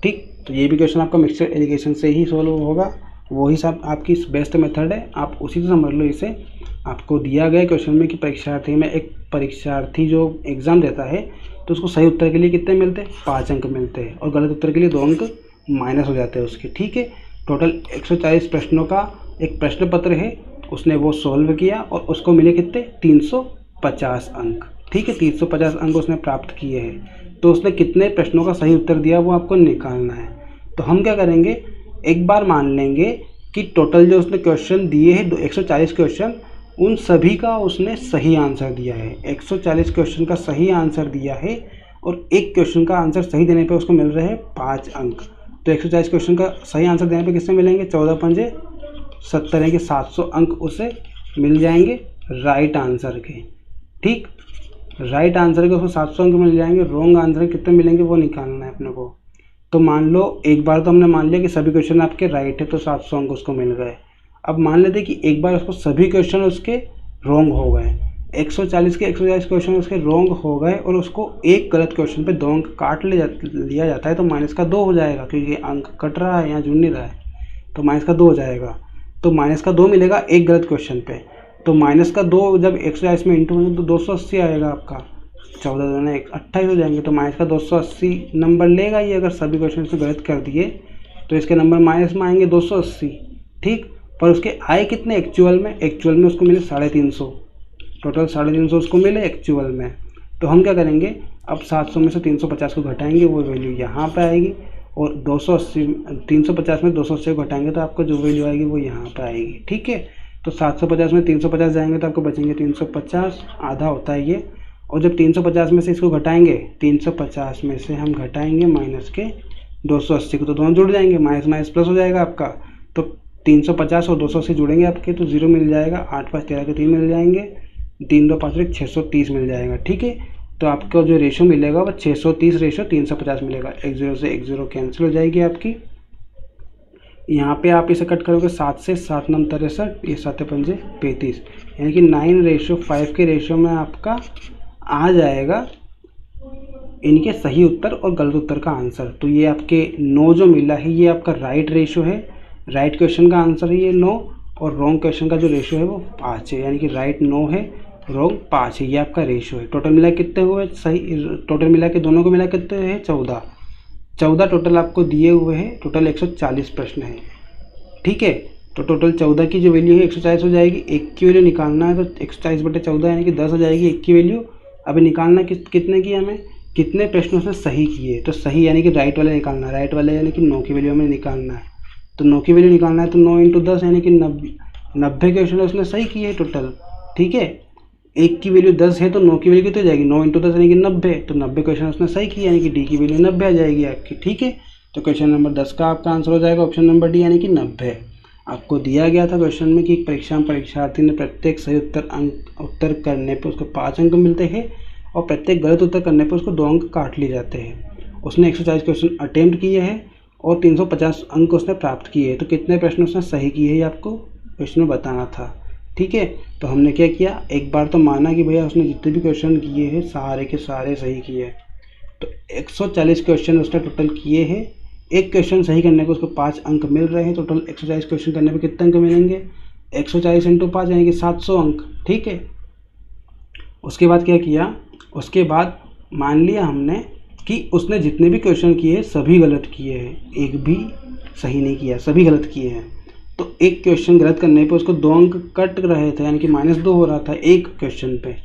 ठीक, तो ये भी क्वेश्चन आपका मिक्सर एलिगेशन से ही सोल्व होगा, वही सब आपकी बेस्ट मेथड है, आप उसी से समझ लो इसे। आपको दिया गया क्वेश्चन में कि परीक्षार्थी में एक परीक्षार्थी जो एग्ज़ाम देता है तो उसको सही उत्तर के लिए कितने मिलते हैं? 5 अंक मिलते हैं, और गलत उत्तर के लिए 2 अंक माइनस हो जाते हैं उसके। ठीक है, टोटल 140 प्रश्नों का एक प्रश्न पत्र है, उसने वो सॉल्व किया और उसको मिले कितने? 350 अंक। ठीक है, 350 अंक उसने प्राप्त किए हैं, तो उसने कितने प्रश्नों का सही उत्तर दिया वो आपको निकालना है। तो हम क्या करेंगे, एक बार मान लेंगे कि टोटल जो उसने क्वेश्चन दिए हैं 140 क्वेश्चन, उन सभी का उसने सही आंसर दिया है। 140 क्वेश्चन का सही आंसर दिया है और एक क्वेश्चन का आंसर सही देने पे उसको मिल रहे हैं 5 अंक। तो 140 क्वेश्चन का सही आंसर देने पे किससे मिलेंगे? 14 × 5 = 70 है कि 700 अंक उसे मिल जाएंगे राइट आंसर के। ठीक, राइट आंसर के उसको 700 अंक मिल जाएंगे। रॉन्ग आंसर कितने मिलेंगे वो निकालना है अपने को। तो मान लो एक बार तो हमने मान लिया कि सभी क्वेश्चन आपके राइट है, तो 700 अंक उसको मिल गए। अब मान लेते कि एक बार उसको सभी क्वेश्चन उसके रॉन्ग हो गए, 140 के 140 क्वेश्चन उसके रॉन्ग हो गए और उसको एक गलत क्वेश्चन पे 2 अंक काट लिया जाता है, तो माइनस का 2 हो जाएगा, क्योंकि अंक कट रहा है यहाँ जुड़ नहीं रहा है, तो माइनस का 2 हो जाएगा। तो माइनस का 2 मिलेगा एक गलत क्वेश्चन पे, तो माइनस का 2 जब 140 में इंटू होंगे तो 280 आएगा आपका, 14 दूना 28 हो जाएंगे। तो माइनस का 280 नंबर लेगा ही, अगर सभी क्वेश्चन से गलत कर दिए तो इसके नंबर माइनस में आएंगे 280। ठीक, पर उसके आए कितने एक्चुअल में उसको मिले 350, टोटल 350 उसको मिले एक्चुअल में। तो हम क्या करेंगे, अब 700 में से 350 को घटाएंगे, वो वैल्यू यहाँ पे आएगी, और 350 में 280 को घटाएंगे तो आपको जो वैल्यू आएगी वो यहाँ पे आएगी। ठीक है, तो 750 में 350 जाएंगे तो आपको बचेंगे 350, आधा होता है ये। और जब 350 में से इसको घटाएंगे, 350 में से हम घटाएंगे माइनस के 280 को, तो दोनों जुड़ जाएंगे, माइनस माइनस प्लस हो जाएगा आपका। तो 350 और 280 जुड़ेंगे आपके, तो 0 मिल जाएगा, 8 5 13 के 3 मिल जाएंगे, 3 2 5 1 630 मिल जाएगा। ठीक है, तो आपका जो रेशो मिलेगा वो 630/350 मिलेगा। 1 0 से 1 0 कैंसिल हो जाएगी आपकी। यहाँ पे आप इसे कट करोगे 7 से 7 9 63, ये 7 5 35, यानी कि 9:5 के रेशो में आपका आ जाएगा इनके सही उत्तर और गलत उत्तर का आंसर। तो ये आपके 9 जो मिला है ये आपका राइट रेशो है, राइट क्वेश्चन का आंसर है ये 9, और रॉन्ग क्वेश्चन का जो रेशो है वो 5 है, यानी कि राइट 9 है, रोंग 5 है। ये आपका रेशो है। टोटल मिला कितने हुए सही, टोटल मिला के दोनों को मिला कितने हैं 14 टोटल आपको दिए हुए हैं। टोटल 140 प्रश्न है। ठीक है, तो टोटल 14 की जो वैल्यू है 140 हो जाएगी। एक की वैल्यू निकालना है तो 140/14 यानी कि 10 हो जाएगी एक की वैल्यू। अभी निकालना कितने की हमें, कितने प्रश्न उसने सही किए, तो सही यानी कि राइट वाले निकालना है। राइट वाले यानी कि 9 की वैल्यू हमें निकालना है। तो 9 की वैल्यू निकालना है तो 9 × 10 यानी कि 90 क्वेश्चन उसने सही किए टोटल। ठीक है, एक की वैल्यू 10 है तो 9 की वैल्यू कितनी हो जाएगी, 9 × 10 यानी कि 90। तो 90 क्वेश्चन उसने सही किया यानी कि डी की वैल्यू 90 आ जाएगी आपकी। ठीक है, तो क्वेश्चन नंबर 10 का आपका आंसर हो जाएगा ऑप्शन नंबर डी यानी कि 90। आपको दिया गया था क्वेश्चन में कि परीक्षा में परीक्षार्थी ने प्रत्येक सही उत्तर करने पर उसको 5 अंक मिलते हैं और प्रत्येक गलत उत्तर करने पर उसको 2 अंक काट लिए जाते हैं। उसने 140 क्वेश्चन अटेम्प्ट किए हैं और 350 अंक उसने प्राप्त किए हैं। तो कितने प्रश्न उसने सही किए ये आपको क्वेश्चन में बताना था। ठीक है, तो हमने क्या किया, एक बार तो माना कि भैया उसने जितने भी क्वेश्चन किए हैं सारे के सारे सही किए। तो 140 क्वेश्चन उसने टोटल किए हैं। एक क्वेश्चन सही करने को उसको 5 अंक मिल रहे हैं। टोटल 140 क्वेश्चन करने पे कितने अंक मिलेंगे, 140 × 5 यानी कि 700 अंक। ठीक है, उसके बाद क्या किया, उसके बाद मान लिया हमने कि उसने जितने भी क्वेश्चन किए हैं सभी गलत किए हैं, एक भी सही नहीं किया, सभी गलत किए हैं। तो एक क्वेश्चन गलत करने पे उसको 2 अंक कट रहे थे यानी कि -2 हो रहा था एक क्वेश्चन पे।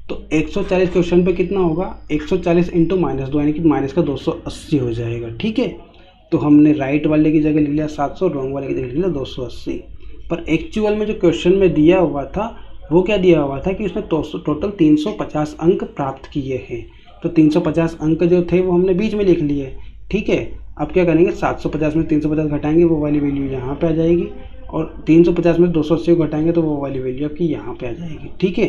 तो 140 क्वेश्चन पे कितना होगा, 140 × -2 यानी कि माइनस का 280 हो जाएगा। ठीक है, तो हमने राइट वाले की जगह ले लिया 700, रॉन्ग वाले की जगह ले लिया 280। पर एक्चुअल में जो क्वेश्चन में दिया हुआ था वो क्या दिया हुआ था कि उसने टोटल 350 अंक प्राप्त किए हैं। तो 350 अंक जो थे वो हमने बीच में लिख लिए। ठीक है, अब क्या करेंगे, 750 में 350 घटाएंगे वो वाली वैल्यू यहाँ पे आ जाएगी और 350 में 280 को घटाएंगे तो वो वाली वैल्यू आपकी यहाँ पे आ जाएगी। ठीक है,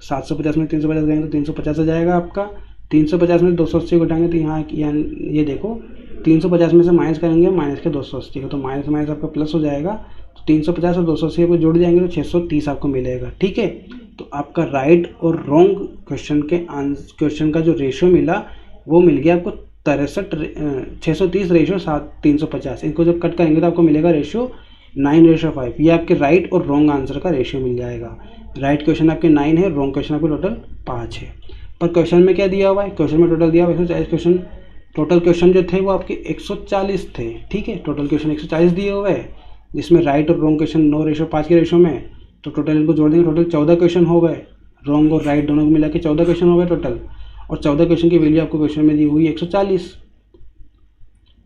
750 में 350 घटाएंगे तो 350 आ जाएगा आपका। 350 में 280 को घटाएंगे तो यहाँ ये देखो 350 में से माइनस करेंगे माइनस के 280 को, तो माइनस माइनस आपका प्लस हो जाएगा। तो 350 और 280 को जोड़ जाएंगे तो 630 आपको मिलेगा। ठीक है, तो आपका राइट और रॉन्ग क्वेश्चन का जो रेशियो मिला वो मिल गया आपको 630 रेशियो 350। इनको जब कट करेंगे तो आपको मिलेगा रेशियो 9:5। ये आपके राइट और रॉन्ग आंसर का रेशियो मिल जाएगा। राइट क्वेश्चन आपके 9 है, रॉन्ग क्वेश्चन आपके टोटल 5 है। पर क्वेश्चन में क्या दिया हुआ है, क्वेश्चन में टोटल दिया हुआ है 140 क्वेश्चन। टोटल क्वेश्चन जो थे वो आपके 140 थे। ठीक है, टोटल क्वेश्चन 140 दिए हुए हैं जिसमें राइट और रॉन्ग क्वेश्चन 9:5 के रेशियो में। तो टोटल इनको जोड़ देंगे, टोटल 14 क्वेश्चन हो गए। रॉन्ग और राइट दोनों को मिला के 14 क्वेश्चन हो गए टोटल। और 14 क्वेश्चन की वैल्यू आपको क्वेश्चन में दी हुई 140।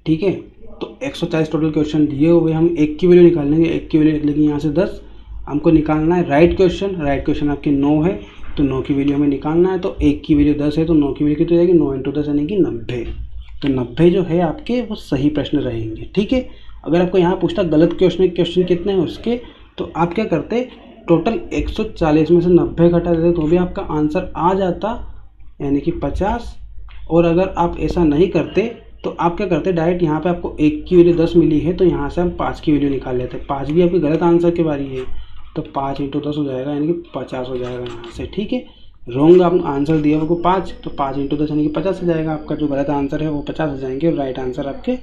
ठीक है, तो 140 टोटल क्वेश्चन दिए हुए, हम एक की वैल्यू निकाल लेंगे। एक की वैल्यू निकलेगी लेंगे यहाँ से 10। हमको निकालना है राइट क्वेश्चन आपके 9 है तो 9 की वैल्यू हमें निकालना है। तो एक की वैल्यू 10 है तो 9 की वैल्यू कितनी हो जाएगी, 9 × 10 यानी कि 90। तो 90 जो है आपके वो सही प्रश्न रहेंगे। ठीक है, अगर आपको यहाँ पूछता गलत क्वेश्चन कितने हैं उसके, तो आप क्या करते, टोटल 140 में से 90 घटा देते तो भी आपका आंसर आ जाता यानी कि 50। और अगर आप ऐसा नहीं करते तो आप क्या करते, डायरेक्ट यहाँ पे आपको एक की वैल्यू 10 मिली है तो यहाँ से हम 5 की वैल्यू निकाल लेते। 5 भी आपके गलत आंसर की बारी है तो 5 × 10 हो जाएगा यानी कि 50 हो जाएगा यहाँ से। ठीक है, रॉन्ग आप आंसर दिया आपको 5 तो 5 × 10 यानी कि 50 हो जाएगा। आपका जो गलत आंसर है वो 50 हो जाएंगे और राइट आंसर आपके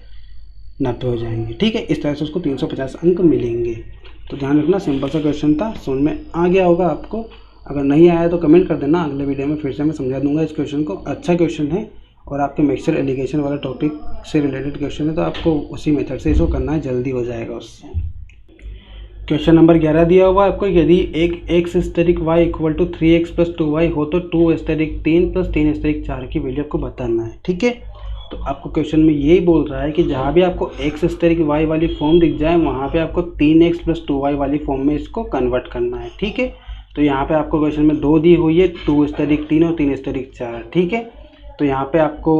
90 हो जाएंगे। ठीक है, इस तरह से उसको 350 अंक मिलेंगे। तो ध्यान रखना, सिंपल सा क्वेश्चन था, समझ में आ गया होगा आपको। अगर नहीं आया तो कमेंट कर देना, अगले वीडियो में फिर से मैं समझा दूंगा इस क्वेश्चन को। अच्छा क्वेश्चन है और आपके मिक्सचर एलिगेशन वाला टॉपिक से रिलेटेड क्वेश्चन है तो आपको उसी मेथड से इसको करना है, जल्दी हो जाएगा उससे। क्वेश्चन नंबर 11 दिया हुआ है आपको, यदि एक x * y = 3x + 2y हो तो 2 * 3 + 3 * 4 की वैल्यू आपको बताना है। ठीक है, तो आपको क्वेश्चन में यही बोल रहा है कि जहाँ भी आपको x * y वाली फॉर्म दिख जाए वहाँ पे आपको 3x + 2y वाली फॉर्म में इसको कन्वर्ट करना है। ठीक है, तो यहाँ पे आपको क्वेश्चन में 2 दी हुई है, 2 * 3 और 3 * 4। ठीक है, तो यहाँ पे आपको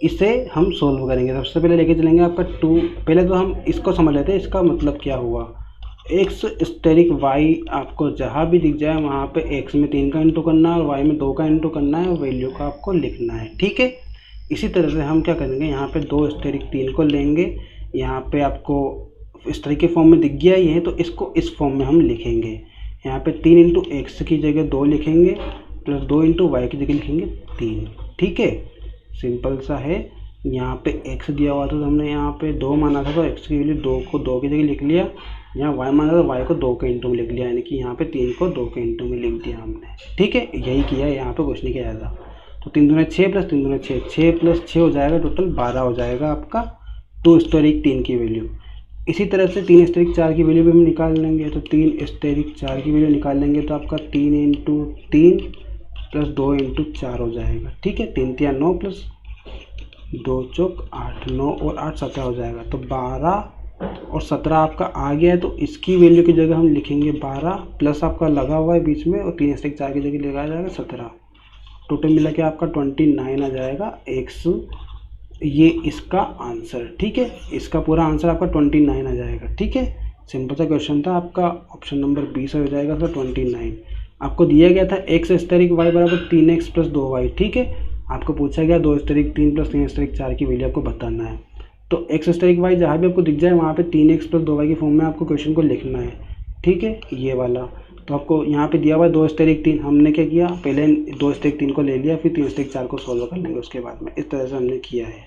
इसे हम सोल्व करेंगे। सबसे पहले लेके चलेंगे आपका 2। पहले तो हम इसको समझ लेते हैं, इसका मतलब क्या हुआ। x * y आपको जहाँ भी दिख जाए वहाँ पे x में 3 का इंटू करना है और y में 2 का इंटू करना है और वैल्यू का आपको लिखना है। ठीक है, इसी तरह से हम क्या करेंगे, यहाँ पे 2 * 3 को लेंगे। यहाँ पे आपको इस तरह के फॉर्म में दिख गया ही है तो इसको इस फॉर्म में हम लिखेंगे। यहाँ पे 3 × x की जगह 2 लिखेंगे प्लस 2 × y की जगह लिखेंगे 3। ठीक है, सिंपल सा है। यहाँ पे x दिया हुआ था तो हमने यहाँ पे 2 माना था तो x की वैल्यू 2 को 2 की जगह लिख लिया यहाँ y मांगा तो y को 2 के इंटू में लिख लिया, यानी कि यहाँ पे 3 को 2 के इंटू में लिख दिया हमने। ठीक है, यही किया यहाँ पे, कुछ नहीं किया ज़्यादा। तो 3 दूने 6 प्लस 3 दूने 6, 6 प्लस 6 हो जाएगा टोटल 12 हो जाएगा आपका 2 स्टेरिक 3 की वैल्यू। इसी तरह से 3 स्टेरिक 4 की वैल्यू भी हम निकाल लेंगे। तो 3 स्टेरिक 4 की वैल्यू निकाल लेंगे तो आपका 3 इंटू 3 प्लस 2 इंटू 4 हो जाएगा। ठीक है, 3 3 9 प्लस 2 चौक 8, 9 और 8 17 हो जाएगा। तो 12 और 17 आपका आ गया है, तो इसकी वैल्यू की जगह हम लिखेंगे 12 प्लस आपका लगा हुआ है बीच में, और 3 स्टेरिक 4 की जगह लगाया जाएगा 17। टोटल मिला के आपका 29 आ जाएगा x, ये इसका आंसर। ठीक है, इसका पूरा आंसर आपका 29 आ जाएगा। ठीक है, सिंपल सा क्वेश्चन था आपका, ऑप्शन नंबर 20 हो जाएगा इसका 29। आपको दिया गया था x स्टेरिक y बराबर 3x प्लस 2y। ठीक है, आपको पूछा गया 2 स्टेरिक 3 प्लस 3 स्टेरिक 4 की वैल्यू आपको बताना है। तो x स्टेरिक y जहाँ भी आपको दिख जाए वहाँ पे 3x प्लस 2y की फॉर्म में आपको क्वेश्चन को लिखना है। ठीक है, ये वाला। तो आपको यहाँ पे दिया हुआ है 2 स्टेरिक 3, हमने क्या किया, पहले 2 स्टेरिक 3 को ले लिया, फिर 3 स्टेरिक 4 को सॉल्व कर लेंगे उसके बाद में, इस तरह से हमने किया है।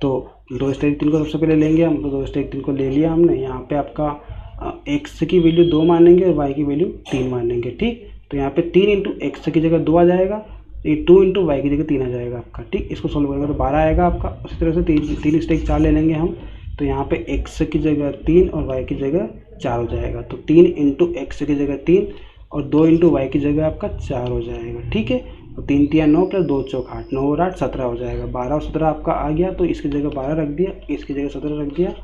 तो 2 स्टेरिक 3 को सबसे पहले लेंगे हम, तो 2 स्टेरिक 3 को ले लिया हमने। यहाँ पे आपका x की वैल्यू 2 मानेंगे और y की वैल्यू 3 मानेंगे। ठीक, तो यहाँ पे 3 इंटू एक्स की जगह 2 आ जाएगा, ये 2 इंटू वाई की जगह 3 आ जाएगा आपका। ठीक, इसको सोल्व करेंगे तो 12 आएगा आपका। उसी तरह से 3 स्टेरिक 4 ले लेंगे हम, तो यहाँ पे x की जगह 3 और y की जगह 4 हो जाएगा। तो 3 इंटू एक्स की जगह 3 और 2 इंटू वाई की जगह आपका 4 हो जाएगा। ठीक है, तो 3 3 9 प्लस 2 चौक 8, 9 और 8 17 हो जाएगा। 12 और 17 आपका आ गया, तो इसकी जगह 12 रख दिया, इसकी जगह 17 रख दिया,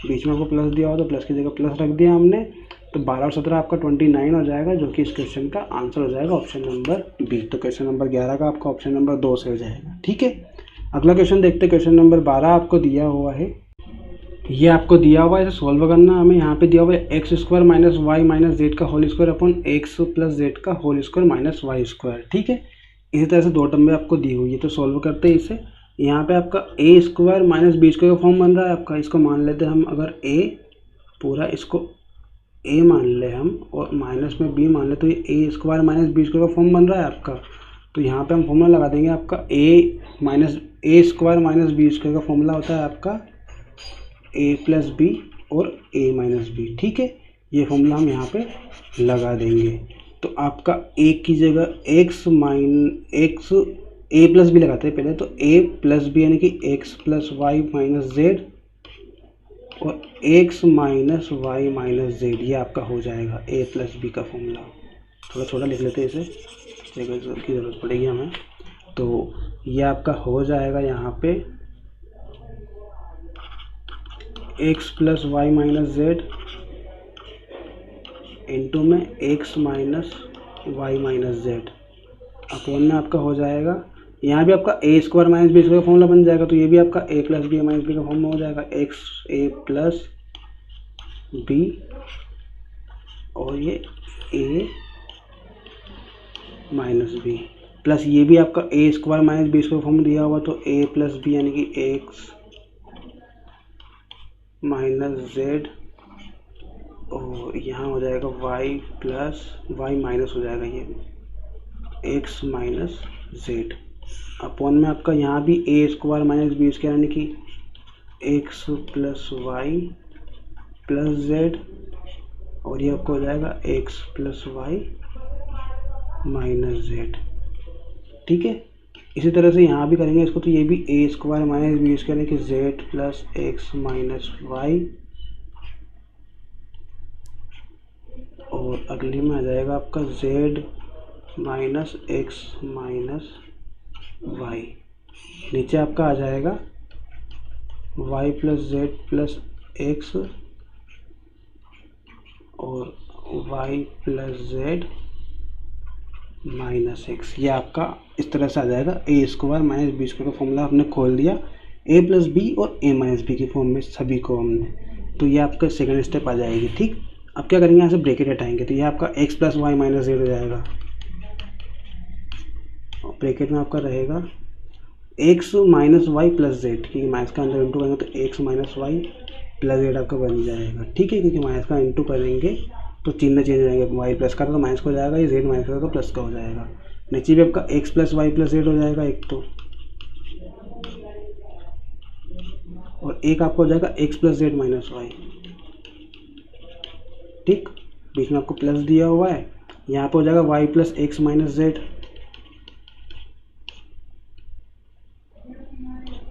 बीच में आपको प्लस दिया हो तो प्लस की जगह प्लस रख दिया हमने। तो 12 और 17 आपका 29 हो जाएगा, जो कि इस क्वेश्चन का आंसर हो जाएगा ऑप्शन नंबर बी। तो क्वेश्चन नंबर 11 का आपका ऑप्शन नंबर 2 से हो जाएगा। ठीक है, अगला क्वेश्चन देखते हैं। क्वेश्चन नंबर 12 आपको दिया हुआ है, ये आपको दिया हुआ है, इसे सॉल्व करना हमें। यहाँ पे दिया हुआ है x square minus y minus z का whole square upon x plus z का whole square minus y square. ठीक है, इसी तरह से 2 टर्म में आपको दी हुई है, तो सॉल्व करते हैं इसे। यहाँ पे आपका a square minus B square का फॉर्म बन रहा है आपका। इसको मान लेते हैं हम, अगर ए पूरा इसको ए मान ले हम और माइनस में बी मान ले, तो ये ए स्क्वायर माइनस बी स्क्वायर का फॉर्म बन रहा है आपका। तो यहाँ पे हम फॉर्मूला लगा देंगे आपका a square minus B square का फॉर्मूला होता है आपका ए प्लस बी और ए माइनस बी। ठीक है, ये फॉर्मूला हम यहाँ पे लगा देंगे। तो आपका ए की जगह एक्स ए प्लस बी लगाते हैं पहले, तो ए प्लस बी यानी कि x plus Y minus z और x minus y minus z, ये आपका हो जाएगा ए प्लस बी का फॉर्मूला। थोड़ा छोटा लिख लेते हैं इसे, जगह की ज़रूरत पड़ेगी हमें। तो ये आपका हो जाएगा यहाँ पे x plus Y minus z into में x minus y minus z upon में आपका हो जाएगा, यहाँ भी आपका a square minus B square का फॉर्मूला बन जाएगा। तो ये भी आपका a plus b minus b का फॉर्म हो जाएगा, एक्स ए प्लस बी और ये ए माइनस बी प्लस ये भी आपका a square minus B square form दिया हुआ, तो ए प्लस बी यानी कि एक्स माइनस जेड और यहाँ हो जाएगा वाई प्लस वाई माइनस हो जाएगा ये एक्स माइनस जेड अपॉन में आपका यहाँ भी ए स्क्वायर माइनस बी स्क्वायर यानी कि x plus Y plus Z और ये आपको हो जाएगा x plus Y minus Z. ठीक है, इसी तरह से यहाँ भी करेंगे इसको, तो ये भी ए स्क्वायर माइनस बी स्क्वायर यानी कि z plus x minus y और अगले में आ जाएगा आपका z minus x minus y. नीचे आपका आ जाएगा y plus z plus x और y plus z minus x, ये आपका इस तरह से आ जाएगा। A square minus B square का फॉर्मूला हमने खोल दिया ए प्लस बी और ए माइनस बी के फॉर्म में सभी को हमने, तो ये आपका सेकंड स्टेप आ जाएगी। ठीक, अब क्या करेंगे, यहाँ से ब्रैकेट हटाएंगे, तो ये आपका x plus Y minus Z हो जाएगा। ब्रैकेट में आपका रहेगा X minus Y plus Z, क्योंकि माइनस का अंदर इंटू करेंगे तो X minus Y plus Z आपका बन जाएगा। ठीक है, क्योंकि माइनस का इंटू करेंगे तो चिन्ह चेंज हो जाएंगे, वाई प्लस का तो माइनस का हो जाएगा, ये जेड माइनस का तो प्लस का हो जाएगा। नीचे भी आपका x plus Y plus z हो जाएगा एक तो, और एक आपका हो जाएगा x plus z minus y. ठीक, बीच में आपको प्लस दिया हुआ है, यहाँ पे हो जाएगा y plus x minus z,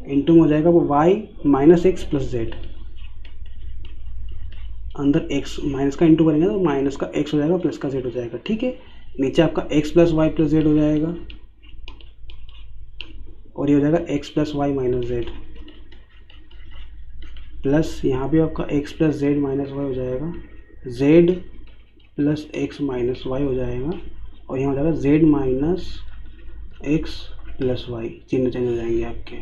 into में हो जाएगा वो y minus x plus Z, अंदर x माइनस का इंटू करेंगे तो माइनस का x हो जाएगा प्लस का z हो जाएगा। ठीक है, नीचे आपका x plus Y plus z हो जाएगा और ये हो जाएगा x plus Y minus z, plus यहाँ भी आपका x plus z minus y हो जाएगा, z plus x minus y हो जाएगा और यहाँ हो जाएगा z minus x plus y, चिन्ह चेंज हो जाएंगे आपके।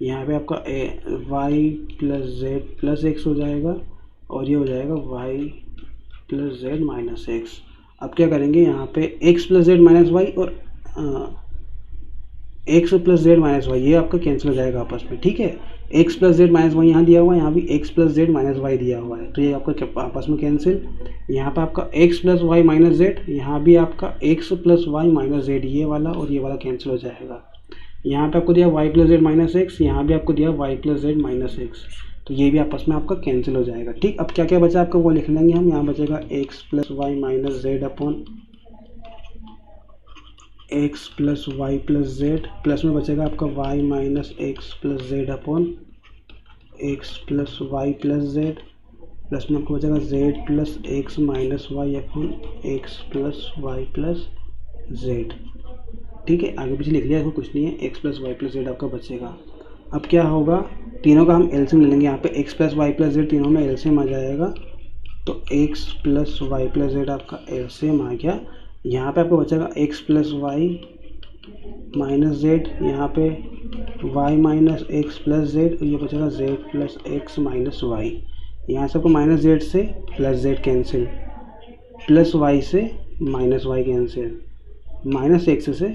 यहाँ पे आपका y plus z plus x हो जाएगा और ये हो जाएगा y plus z minus x. अब क्या करेंगे, यहाँ पे x plus z minus y और x plus z minus y ये आपका कैंसिल हो जाएगा आपस में। ठीक है, x plus z minus y यहाँ दिया हुआ है, यहाँ भी x plus z minus y दिया हुआ है, तो ये आपका आपस में कैंसिल। यहाँ पे आपका x plus Y minus z, यहाँ भी आपका x plus Y minus z ये वाला और ये वाला कैंसिल हो जाएगा। यहाँ पे आपको दिया y plus z minus x, यहाँ भी आपको दिया y plus z minus x, तो ये भी आपस में आपका कैंसिल हो जाएगा। ठीक, अब क्या क्या बचा आपका वो लिख लेंगे हम। यहाँ बचेगा x plus Y minus z upon x plus Y plus z, plus में बचेगा आपका y minus x plus z upon x plus Y plus z, plus में आपको बचेगा z plus x minus y upon x plus Y plus z. ठीक है, आगे पीछे लिख लिया, इसमें कुछ नहीं है, x plus Y plus Z आपका बचेगा। अब क्या होगा, तीनों का हम एलसीएम ले लेंगे। यहाँ पे x plus Y plus z तीनों में एलसीएम आ जाएगा, तो x plus Y plus Z आपका एलसीएम आ गया। यहाँ पे आपको बचेगा x plus Y minus z, यहाँ पे y minus x plus z, ये बचेगा z plus x minus y. यहाँ से आपको माइनस जेड से plus z cancel, plus y से minus y cancel, minus x से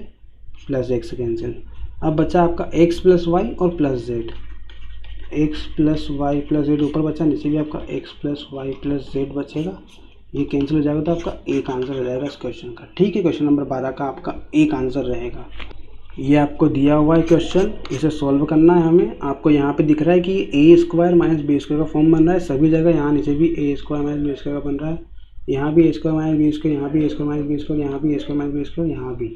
प्लस एक्स कैंसिल। अब बचा आपका x प्लस वाई और plus z, x plus Y plus z ऊपर बचा, नीचे भी आपका x plus Y plus z बचेगा, ये कैंसिल हो जाएगा, तो आपका एक आंसर हो जाएगा इस क्वेश्चन का। ठीक है, क्वेश्चन नंबर 12 का आपका एक आंसर रहेगा। ये आपको दिया हुआ है क्वेश्चन, इसे सॉल्व करना है हमें। आपको यहाँ पे दिख रहा है कि ए स्क्वायर माइनस बी स्क्वायर का फॉर्म बन रहा है सभी जगह, यहाँ नीचे भी ए स्क्वायर माइनस बी स्क्वायर का बन रहा है, यहाँ भी ए स्क्वायर माइनस बी स्क्वायर, यहाँ भी ए स्क्वायर माइनस बी स्क्वायर, यहाँ भी ए स्क्वायर माइनस बी स्क्वायर, यहाँ भी।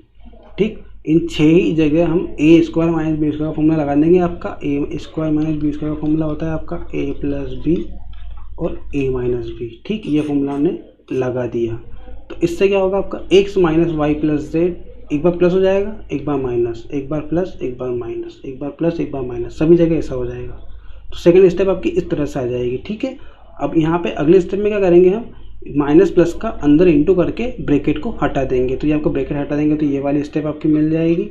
ठीक, इन 6 ही जगह हम ए स्क्वायर माइनस बी स्क्वायर का फॉर्मूला लगा देंगे। आपका a square minus B square का फॉर्मूला होता है आपका ए प्लस बी और ए माइनस बी। ठीक, ये फॉर्मूला हमने लगा दिया, तो इससे क्या होगा, आपका x minus Y plus z, एक बार प्लस हो जाएगा, एक बार माइनस, एक बार प्लस, एक बार माइनस, एक बार प्लस, एक बार माइनस, सभी जगह ऐसा हो जाएगा। तो सेकंड स्टेप आपकी इस तरह से आ जाएगी। ठीक है, अब यहाँ पे अगले स्टेप में क्या करेंगे हम, माइनस प्लस का अंदर इंटू करके ब्रैकेट को हटा देंगे, तो ये आपको ब्रैकेट हटा देंगे तो ये वाली स्टेप आपकी मिल जाएगी।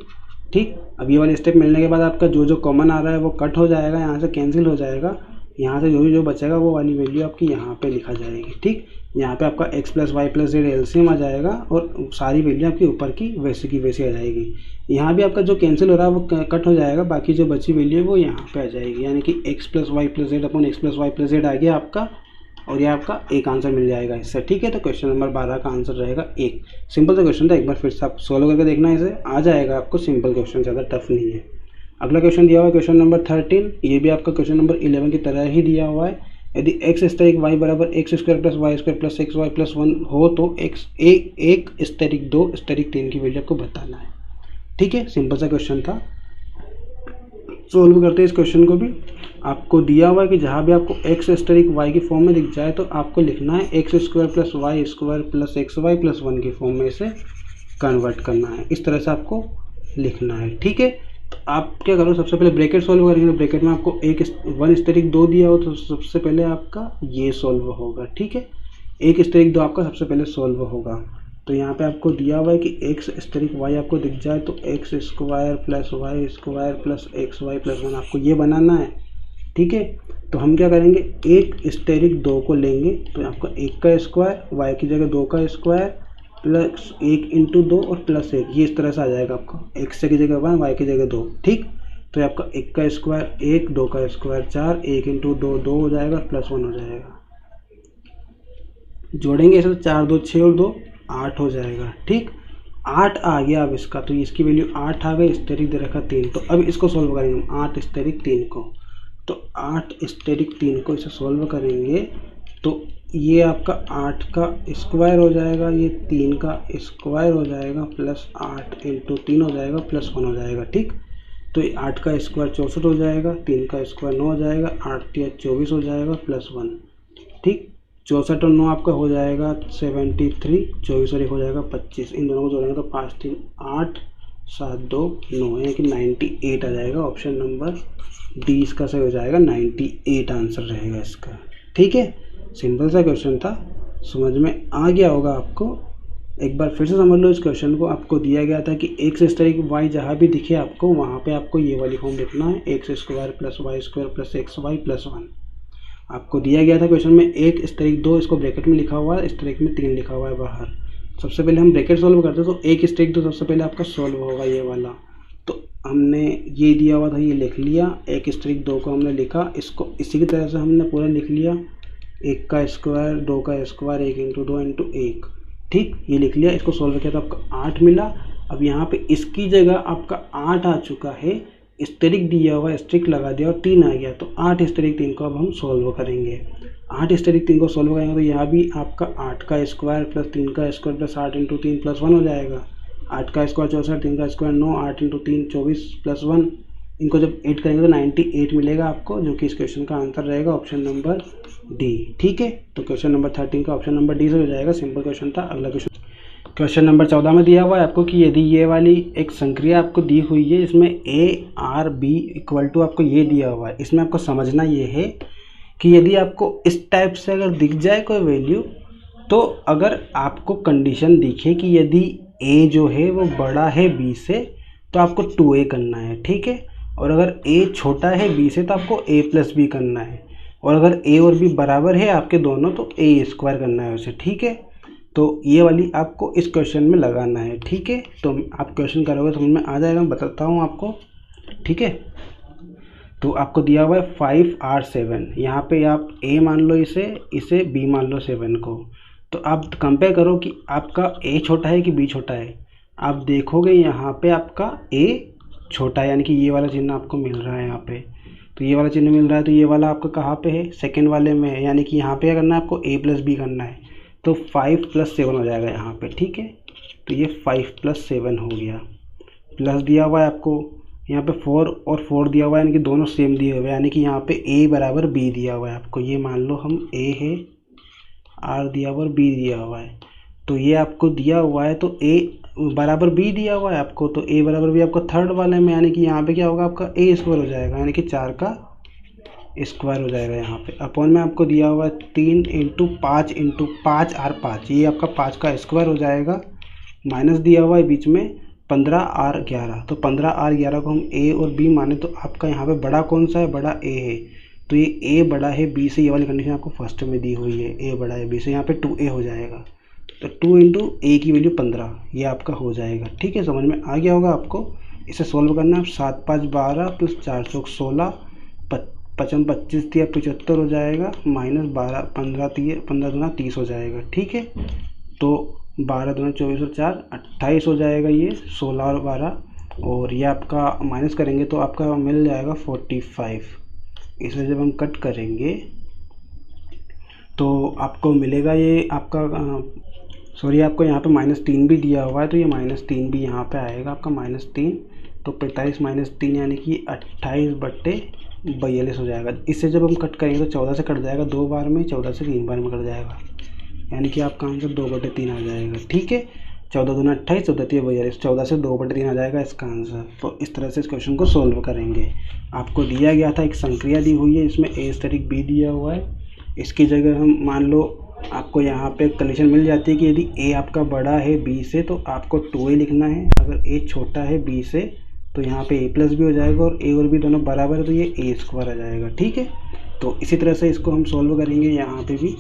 ठीक, अब ये वाली स्टेप मिलने के बाद आपका जो जो कॉमन आ रहा है वो कट हो जाएगा, यहाँ से कैंसिल हो जाएगा, यहाँ से जो बचेगा वो वाली वैल्यू आपकी यहाँ पे लिखा जाएगी। ठीक, यहाँ पे आपका x plus Y plus z LCM आ जाएगा और सारी वैल्यू आपकी ऊपर की वैसे आ जाएगी। यहाँ भी आपका जो कैंसिल हो रहा है वो कट हो जाएगा, बाकी जो बची वैल्यू है वो यहाँ पे आ जाएगी, यानी कि x plus Y plus z upon x plus Y plus z आ गया आपका, और ये आपका एक आंसर मिल जाएगा इससे। ठीक है, तो क्वेश्चन नंबर 12 का आंसर रहेगा एक। सिंपल सा क्वेश्चन था, एक बार फिर से आप सोल्व करके देखना, इसे आ जाएगा आपको, सिंपल क्वेश्चन, ज़्यादा टफ नहीं है। अगला क्वेश्चन दिया हुआ है क्वेश्चन नंबर 13, ये भी आपका क्वेश्चन नंबर 11 की तरह ही दिया हुआ है। यदि x स्टेरिक y बराबर x square plus Y square plus x y plus 1 हो तो एक स्टेरिक 2 स्टेरिक 3 की वैल्यू आपको बताना है। ठीक है, सिंपल सा क्वेश्चन था, सोल्व करते हैं इस क्वेश्चन को भी। आपको दिया हुआ है कि जहाँ भी आपको x स्टेरिक y की फॉर्म में दिख जाए तो आपको लिखना है x square plus Y square plus x y plus 1 की फॉर्म में इसे कन्वर्ट करना है, इस तरह से आपको लिखना है। ठीक है, तो आप क्या करो, सबसे पहले ब्रैकेट सॉल्व करेंगे, तो ब्रैकेट में आपको 1 स्टेरिक 2 दिया हो तो सबसे पहले आपका ये सॉल्व होगा। ठीक है, 1 स्टेरिक 2 आपका सबसे पहले सॉल्व होगा, तो यहाँ पे आपको दिया हुआ है कि एक्स स्टेरिक वाई आपको दिख जाए तो x square plus Y square plus x y plus 1 आपको ये बनाना है। ठीक है, तो हम क्या करेंगे, 1 स्टेरिक 2 को लेंगे तो आपको 1 का स्क्वायर, वाई की जगह 2 का स्क्वायर प्लस 1 इंटू 2 और प्लस 1, ये इस तरह से आ जाएगा आपका, एक्स की जगह 1 वाई की जगह 2। ठीक, तो ये आपका 1 का स्क्वायर 1, 2 का स्क्वायर 4, 1 इंटू 2 2 हो जाएगा, प्लस 1 हो जाएगा, जोड़ेंगे इसे 4 2 6 और 2 8 हो जाएगा। ठीक, 8 आ गया अब इसका, तो इसकी वैल्यू 8 आ गई, स्टेरिक दे रखा 3, तो अब इसको सॉल्व करेंगे हम 8 स्टेरिक 3 को, तो 8 स्टेरिक 3 को इसे सॉल्व करेंगे तो ये आपका 8 का स्क्वायर हो जाएगा, ये 3 का स्क्वायर हो जाएगा, प्लस 8 इंटू 3 हो जाएगा, प्लस 1 हो जाएगा। ठीक, तो ये 8 का स्क्वायर 64 हो जाएगा, 3 का स्क्वायर 9 हो जाएगा, 8 या 24 हो जाएगा, प्लस 1। ठीक, 64 और 9 आपका हो जाएगा 73, 24 और 1 हो जाएगा 25। इन दोनों को जोड़ेंगे तो 5 3 8 7 2 9, यानी कि 98 आ जाएगा। ऑप्शन नंबर डी इसका सही हो जाएगा, 98 आंसर रहेगा इसका। ठीक है, सिंपल सा क्वेश्चन था, समझ में आ गया होगा आपको। एक बार फिर से समझ लो इस क्वेश्चन को। आपको दिया गया था कि एक्स स्ट्राइक वाई जहाँ भी दिखे आपको वहाँ पे आपको ये वाली फॉर्म लिखना है, x square plus Y square plus x y plus 1। आपको दिया गया था क्वेश्चन में एक स्ट्राइक 2, इसको ब्रैकेट में लिखा हुआ है, स्ट्राइक में 3 लिखा हुआ है बाहर। सबसे पहले हम ब्रैकेट सॉल्व करते हैं, तो एक स्ट्राइक 2 सबसे पहले आपका सॉल्व होगा ये वाला। तो हमने ये दिया हुआ था, ये लिख लिया, एक स्ट्राइक 2 को हमने लिखा, इसको इसी की तरह से हमने पूरा लिख लिया, 1 का स्क्वायर 2 का स्क्वायर 1 इंटू 2 इंटू 1। ठीक, ये लिख लिया, इसको सॉल्व किया तो आपका 8 मिला। अब यहाँ पे इसकी जगह आपका 8 आ चुका है, स्टेरिक दिया हुआ, स्ट्रिक लगा दिया और 3 आ गया, तो 8 स्टेरिक 3 को अब हम सॉल्व करेंगे। 8 स्टेरिक 3 को सॉल्व करेंगे तो यहाँ भी आपका 8 का स्क्वायर प्लस 3 का स्क्वायर प्लस 8 इंटू 3 प्लस 1 हो जाएगा। 8 का स्क्वायर 64, 3 का स्क्वायर 9, 8 इंटू 3 24 प्लस 1। इनको जब 8 करेंगे तो 98 मिलेगा आपको, जो कि इस क्वेश्चन का आंसर रहेगा ऑप्शन नंबर डी। ठीक है, तो क्वेश्चन नंबर 13 का ऑप्शन नंबर डी से हो जाएगा। सिंपल क्वेश्चन था। अगला क्वेश्चन नंबर 14 में दिया हुआ है आपको कि यदि ये वाली एक संक्रिया आपको दी हुई है, इसमें A R B equal to आपको ये दिया हुआ है। इसमें आपको समझना ये है कि यदि आपको इस टाइप से अगर दिख जाए कोई वैल्यू, तो अगर आपको कंडीशन दिखे कि यदि ए जो है वो बड़ा है बी से, तो आपको 2a करना है। ठीक है, और अगर ए छोटा है बी से तो आपको a प्लस बी करना है, और अगर a और b बराबर है आपके दोनों तो a स्क्वायर करना है उसे। ठीक है, तो ये वाली आपको इस क्वेश्चन में लगाना है। ठीक है, तो आप क्वेश्चन करोगे समझ में आ जाएगा, मैं बताता हूँ आपको। ठीक है, तो आपको दिया हुआ है 5R7, यहाँ पे आप a मान लो इसे b मान लो 7 को। तो आप कंपेयर करो कि आपका a छोटा है कि b छोटा है। आप देखोगे यहाँ पे आपका a छोटा है, यानी कि ये वाला चिन्ह आपको मिल रहा है यहाँ पे। तो ये वाला चिन्ह मिल रहा है, तो ये वाला आपका कहाँ पे है, सेकंड वाले में है, यानी कि यहाँ पे क्या करना है आपको a प्लस बी करना है, तो 5 + 7 हो जाएगा यहाँ पे। ठीक है, तो ये 5 + 7 हो गया, प्लस दिया हुआ है आपको यहाँ पे 4 और 4 दिया हुआ है, यानी कि दोनों सेम दिए हुए हैं, यानी कि यहाँ पे a बराबर b दिया हुआ है आपको। ये मान लो हम a है, r दिया हुआ और b दिया हुआ है, तो ये आपको दिया हुआ है, तो a बराबर b दिया हुआ है आपको, तो a बराबर b आपको थर्ड वाले में, यानी कि यहाँ पे क्या होगा आपका a स्क्वायर हो जाएगा, यानी कि 4 का स्क्वायर हो जाएगा यहाँ पे। अपॉन में आपको दिया हुआ है 3 इंटू 5 R5, ये आपका 5 का स्क्वायर हो जाएगा, माइनस दिया हुआ है बीच में 15R11, तो 15R11 को हम a और b माने तो आपका यहाँ पे बड़ा कौन सा है, बड़ा a है, तो ये a बड़ा है b से, ये वाली कंडीशन आपको फर्स्ट में दी हुई है, a बड़ा है b से, यहाँ पे 2a हो जाएगा, तो 2 इंटू a की वैल्यू 15, ये आपका हो जाएगा। ठीक है, समझ में आ गया होगा आपको। इसे सॉल्व करना है, 7 5 12 प्लस 4 16, 55 25 दिया 75 हो जाएगा, माइनस 12 15 दूना 30 हो जाएगा। ठीक है, तो 12 दूना 24 और 4 28 हो जाएगा, ये 16 और 12, और ये आपका माइनस करेंगे तो आपका मिल जाएगा 45। इसे जब हम कट करेंगे तो आपको मिलेगा ये आपका सॉरी, आपको यहाँ पे -3 भी दिया हुआ है, तो ये -3 भी यहाँ पे आएगा आपका -3, तो 45 - 3 यानी कि 28/42 हो जाएगा। इससे जब हम कट करेंगे तो 14 से कट जाएगा 2 बार में, 14 से 3 बार में कट जाएगा, यानी कि आपका आंसर 2/3 आ जाएगा। ठीक है, 14 दूना 28, 14 3 42, 14 से 2/3 आ जाएगा इसका आंसर। तो इस तरह से इस क्वेश्चन को सोल्व करेंगे। आपको दिया गया था एक संक्रिया दी हुई है, इसमें a स्टेरिक b दिया हुआ है, इसकी जगह हम मान लो आपको यहाँ पे कंडीशन मिल जाती है कि यदि a आपका बड़ा है b से तो आपको 2a लिखना है, अगर a छोटा है b से तो यहाँ पे a प्लस b हो जाएगा, और a और b दोनों बराबर है तो ये a स्क्वायर आ जाएगा। ठीक है, तो इसी तरह से इसको हम सॉल्व करेंगे। यहाँ पे भी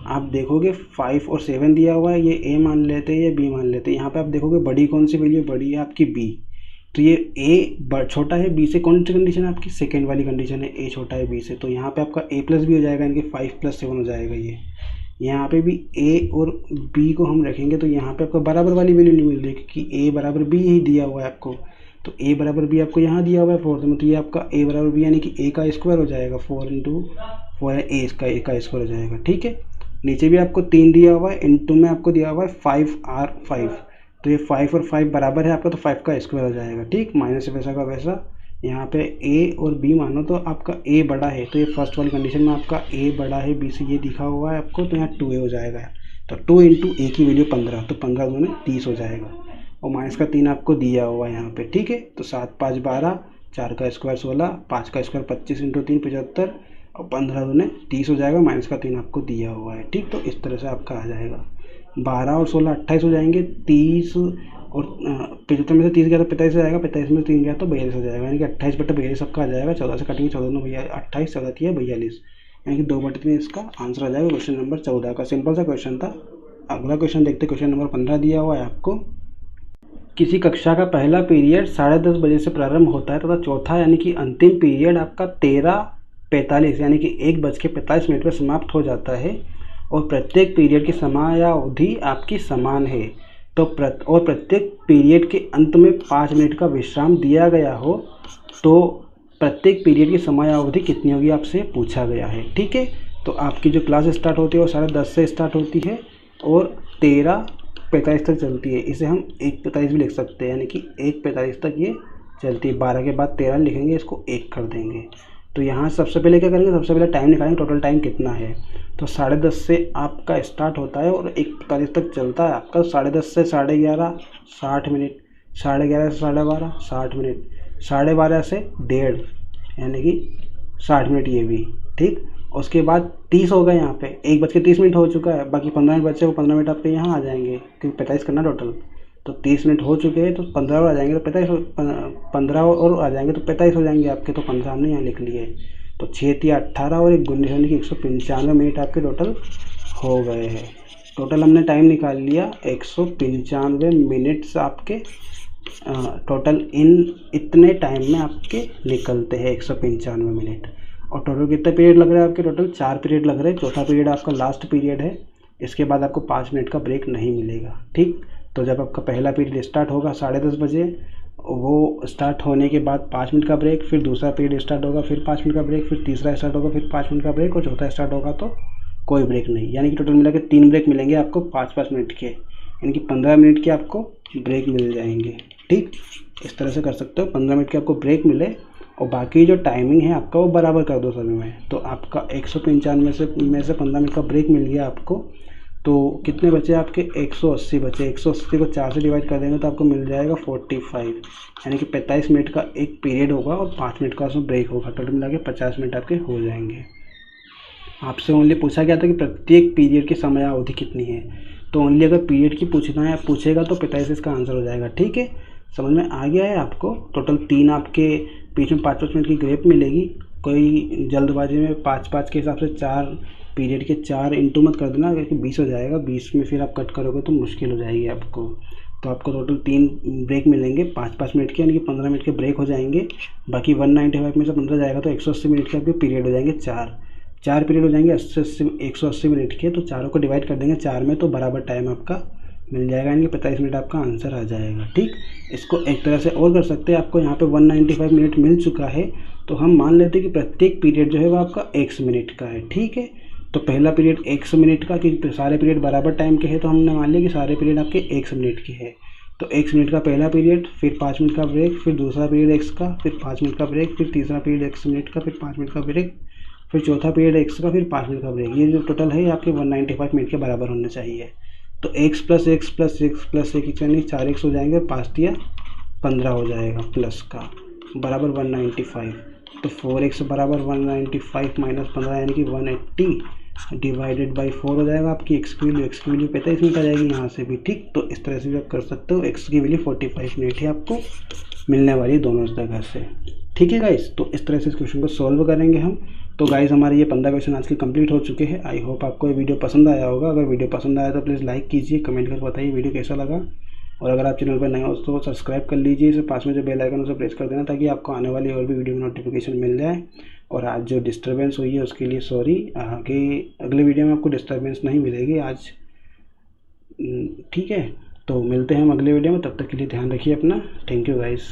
आप देखोगे 5 और 7 दिया हुआ है, ये a मान लेते हैं या b मान लेते हैं। यहाँ पे आप देखोगे बड़ी कौन सी वैल्यू, बड़ी है आपकी b, तो ये a छोटा है b से, कौन सी कंडीशन है आपकी, सेकेंड वाली कंडीशन है, a छोटा है b से, तो यहाँ पे आपका a प्लस b हो जाएगा, यानी कि 5 + 7 हो जाएगा। ये यहाँ पे भी a और b को हम रखेंगे तो यहाँ पे आपका बराबर वाली वैल्यू नहीं मिल रही, क्योंकि a बराबर b ही दिया हुआ है आपको, तो a बराबर b आपको यहाँ दिया हुआ है 4 में, तो ये आपका a बराबर b यानी कि a का स्क्वायर हो जाएगा, 4 × 4 a का स्क्वायर हो जाएगा। ठीक है, नीचे भी आपको 3 दिया हुआ है, इनटू में आपको दिया हुआ है 5R5, तो ये 5 और 5 बराबर है आपका, तो 5 का स्क्वायर हो जाएगा। ठीक, माइनस वैसा का वैसा। यहाँ पे a और b मानो तो आपका a बड़ा है, तो ये फर्स्ट वाली कंडीशन में आपका a बड़ा है b से, ये दिखा हुआ है आपको, तो यहाँ 2a हो जाएगा। तो 2 इंटू a की वैल्यू 15, तो 15 दूने 30 हो जाएगा, और माइनस का 3 आपको दिया हुआ है यहाँ पे। ठीक है, तो 7 5 12, 4 का स्क्वायर 16, 5 का स्क्वायर 25 इंटू 3 75, और 15 दूने 30 हो जाएगा, माइनस का 3 आपको दिया हुआ है। ठीक, तो इस तरह से आपका आ जाएगा। 12 और 16 28 हो जाएंगे, 30 और 75 में से 30 गया तो 45 हो जाएगा, 45 में से 3 गया तो 42 हो जाएगा, यानी कि 28/42 सबका आ जाएगा। 14 से कटेंगे, 14 भैया 28, 14 है 42, यानी कि 2/3 इसका आंसर आ जाएगा क्वेश्चन नंबर 14 का। सिंपल सा क्वेश्चन था। अगला क्वेश्चन देखते, क्वेश्चन नंबर 15 दिया हुआ है आपको। किसी कक्षा का पहला पीरियड 10:30 बजे से प्रारंभ होता है तथा चौथा यानी कि अंतिम पीरियड आपका 13:45 यानी कि 1:45 पर समाप्त हो जाता है, और प्रत्येक पीरियड की समयावधि आपकी समान है, तो प्रत्येक पीरियड के अंत में 5 मिनट का विश्राम दिया गया हो, तो प्रत्येक पीरियड की समयावधि कितनी होगी आपसे पूछा गया है। ठीक है, तो आपकी जो क्लास स्टार्ट होती है वो 10:30 से स्टार्ट होती है और 13:45 तक चलती है। इसे हम 1:45 भी लिख सकते हैं, यानी कि 1:45 तक ये चलती है। 12 के बाद 13 लिखेंगे, इसको 1 कर देंगे। तो यहाँ सबसे पहले क्या करेंगे, सबसे पहले टाइम निकालेंगे, टोटल टाइम कितना है। तो 10:30 से आपका स्टार्ट होता है और 1:45 तक चलता है आपका। 10:30 से 11:30 60 मिनट, 11:30 से 12:30 60 मिनट, 12:30 से 1:30 यानी कि 60 मिनट ये भी। ठीक, उसके बाद 30 होगा, यहाँ पे 1:30 हो चुका है, बाकी 15 मिनट बचे, वो 15 मिनट आपके यहाँ आ जाएंगे क्योंकि 45 करना टोटल। तो 30 मिनट हो चुके हैं, तो 15 और आ जाएंगे, तो 15 और आ जाएंगे, तो 45 हो जाएंगे आपके। तो 15 हमने यहाँ लिख लिए। तो 6 या 18 और 1 19 यानी कि 195 मिनट आपके टोटल हो गए हैं। टोटल हमने टाइम निकाल लिया 195 मिनट्स आपके टोटल इतने टाइम में आपके निकलते हैं 195 मिनट। और टोटल कितने पीरियड लग रहे हैं आपके, टोटल 4 पीरियड लग रहे हैं। चौथा पीरियड आपका लास्ट पीरियड है, इसके बाद आपको 5 मिनट का ब्रेक नहीं मिलेगा। ठीक, तो जब आपका पहला पीरियड स्टार्ट होगा 10:30 बजे, वो स्टार्ट होने के बाद 5 मिनट का ब्रेक, फिर दूसरा पीरियड स्टार्ट होगा, फिर 5 मिनट का ब्रेक, फिर तीसरा स्टार्ट होगा, फिर 5 मिनट का ब्रेक, और चौथा स्टार्ट होगा तो कोई ब्रेक नहीं। यानी कि टोटल मिला के 3 ब्रेक मिलेंगे आपको 5-5 मिनट के, यानी कि 15 मिनट के आपको ब्रेक मिल जाएंगे। ठीक, इस तरह से कर सकते हो, 15 मिनट के आपको ब्रेक मिले, और बाकी जो टाइमिंग है आपका वो बराबर कर दो सभी में। तो आपका 195 में से 15 मिनट का ब्रेक मिल गया आपको, तो कितने बचे आपके 180 बचे। 180 को 4 से डिवाइड कर देंगे तो आपको मिल जाएगा 45, यानी कि 45 मिनट का एक पीरियड होगा और 5 मिनट का उसमें ब्रेक होगा। टोटल मिला के 50 मिनट आपके हो जाएंगे। आपसे ओनली पूछा गया था कि प्रत्येक पीरियड की समयावधि कितनी है, तो ओनली अगर पीरियड की पूछेगा तो 45 इसका आंसर हो जाएगा। ठीक है, समझ में आ गया है आपको। टोटल 3 आपके बीच में 5-5 मिनट की ग्रेप मिलेगी। कोई जल्दबाजी में 5-5 के हिसाब से 4 पीरियड के 4 इंटू मत कर देना, क्योंकि 20 हो जाएगा। 20 में फिर आप कट करोगे तो मुश्किल हो जाएगी आपको। तो आपको टोटल 3 ब्रेक मिलेंगे 5-5 मिनट के, यानी कि 15 मिनट के ब्रेक हो जाएंगे। बाकी 195 में से 15 जाएगा तो 180 मिनट के आपके पीरियड हो जाएंगे। 4 पीरियड हो जाएंगे 180 मिनट के, तो चारों को डिवाइड कर देंगे 4 में, तो बराबर टाइम आपका मिल जाएगा, यानी कि 45 मिनट आपका आंसर आ जाएगा। ठीक, इसको एक तरह से और कर सकते हैं। आपको यहाँ पे 195 मिनट मिल चुका है, तो हम मान लेते हैं कि प्रत्येक पीरियड जो है वो आपका 100 मिनट का है। ठीक है, तो पहला पीरियड 100 मिनट का, क्योंकि सारे पीरियड बराबर टाइम के हैं, तो हमने मान लिया कि सारे पीरियड आपके 100 मिनट के हैं। तो 100 मिनट का पहला पीरियड, फिर 5 मिनट का ब्रेक, फिर दूसरा पीरियड 100 का, फिर 5 मिनट का ब्रेक, फिर तीसरा पीरियड 100 मिनट का, फिर 5 मिनट का ब्रेक, फिर चौथा पीरियड 100 का, फिर 5 मिनट का ब्रेक। ये जो टोटल है आपके 195 मिनट के बराबर होने चाहिए। तो x + x + x + 1 यानी 4x हो जाएंगे, 5 या 15 हो जाएगा प्लस का, बराबर 195। तो 4x बराबर 195 माइनस 15 यानी कि 180 डिवाइडेड बाई 4 हो जाएगा। आपकी x की वैल्यू 45 मिनट आ जाएगी यहाँ से भी। ठीक, तो इस तरह से भी आप कर सकते हो। x की वैल्यू 45 मिनट है आपको मिलने वाली दोनों जगह से। ठीक है गाइस, तो इस तरह से इस क्वेश्चन को सॉल्व करेंगे हम। तो गाइस हमारे ये 15 क्वेश्चन आज के कंप्लीट हो चुके हैं। आई होप आपको ये वीडियो पसंद आया होगा। अगर वीडियो पसंद आया तो प्लीज़ लाइक कीजिए, कमेंट करके बताइए वीडियो कैसा लगा। और अगर आप चैनल पर नए हो तो सब्सक्राइब कर लीजिए। इसे पास में जो बेल आइकन उसे प्रेस कर देना, ताकि आपको आने वाली और भी वीडियो की नोटिफिकेशन मिल जाए। और आज जो डिस्टर्बेंस हुई है उसके लिए सॉरी। आगे अगले वीडियो में आपको डिस्टर्बेंस नहीं मिलेगी आज। ठीक है, तो मिलते हैं हम अगले वीडियो में। तब तक के लिए ध्यान रखिए अपना। Thank you guys.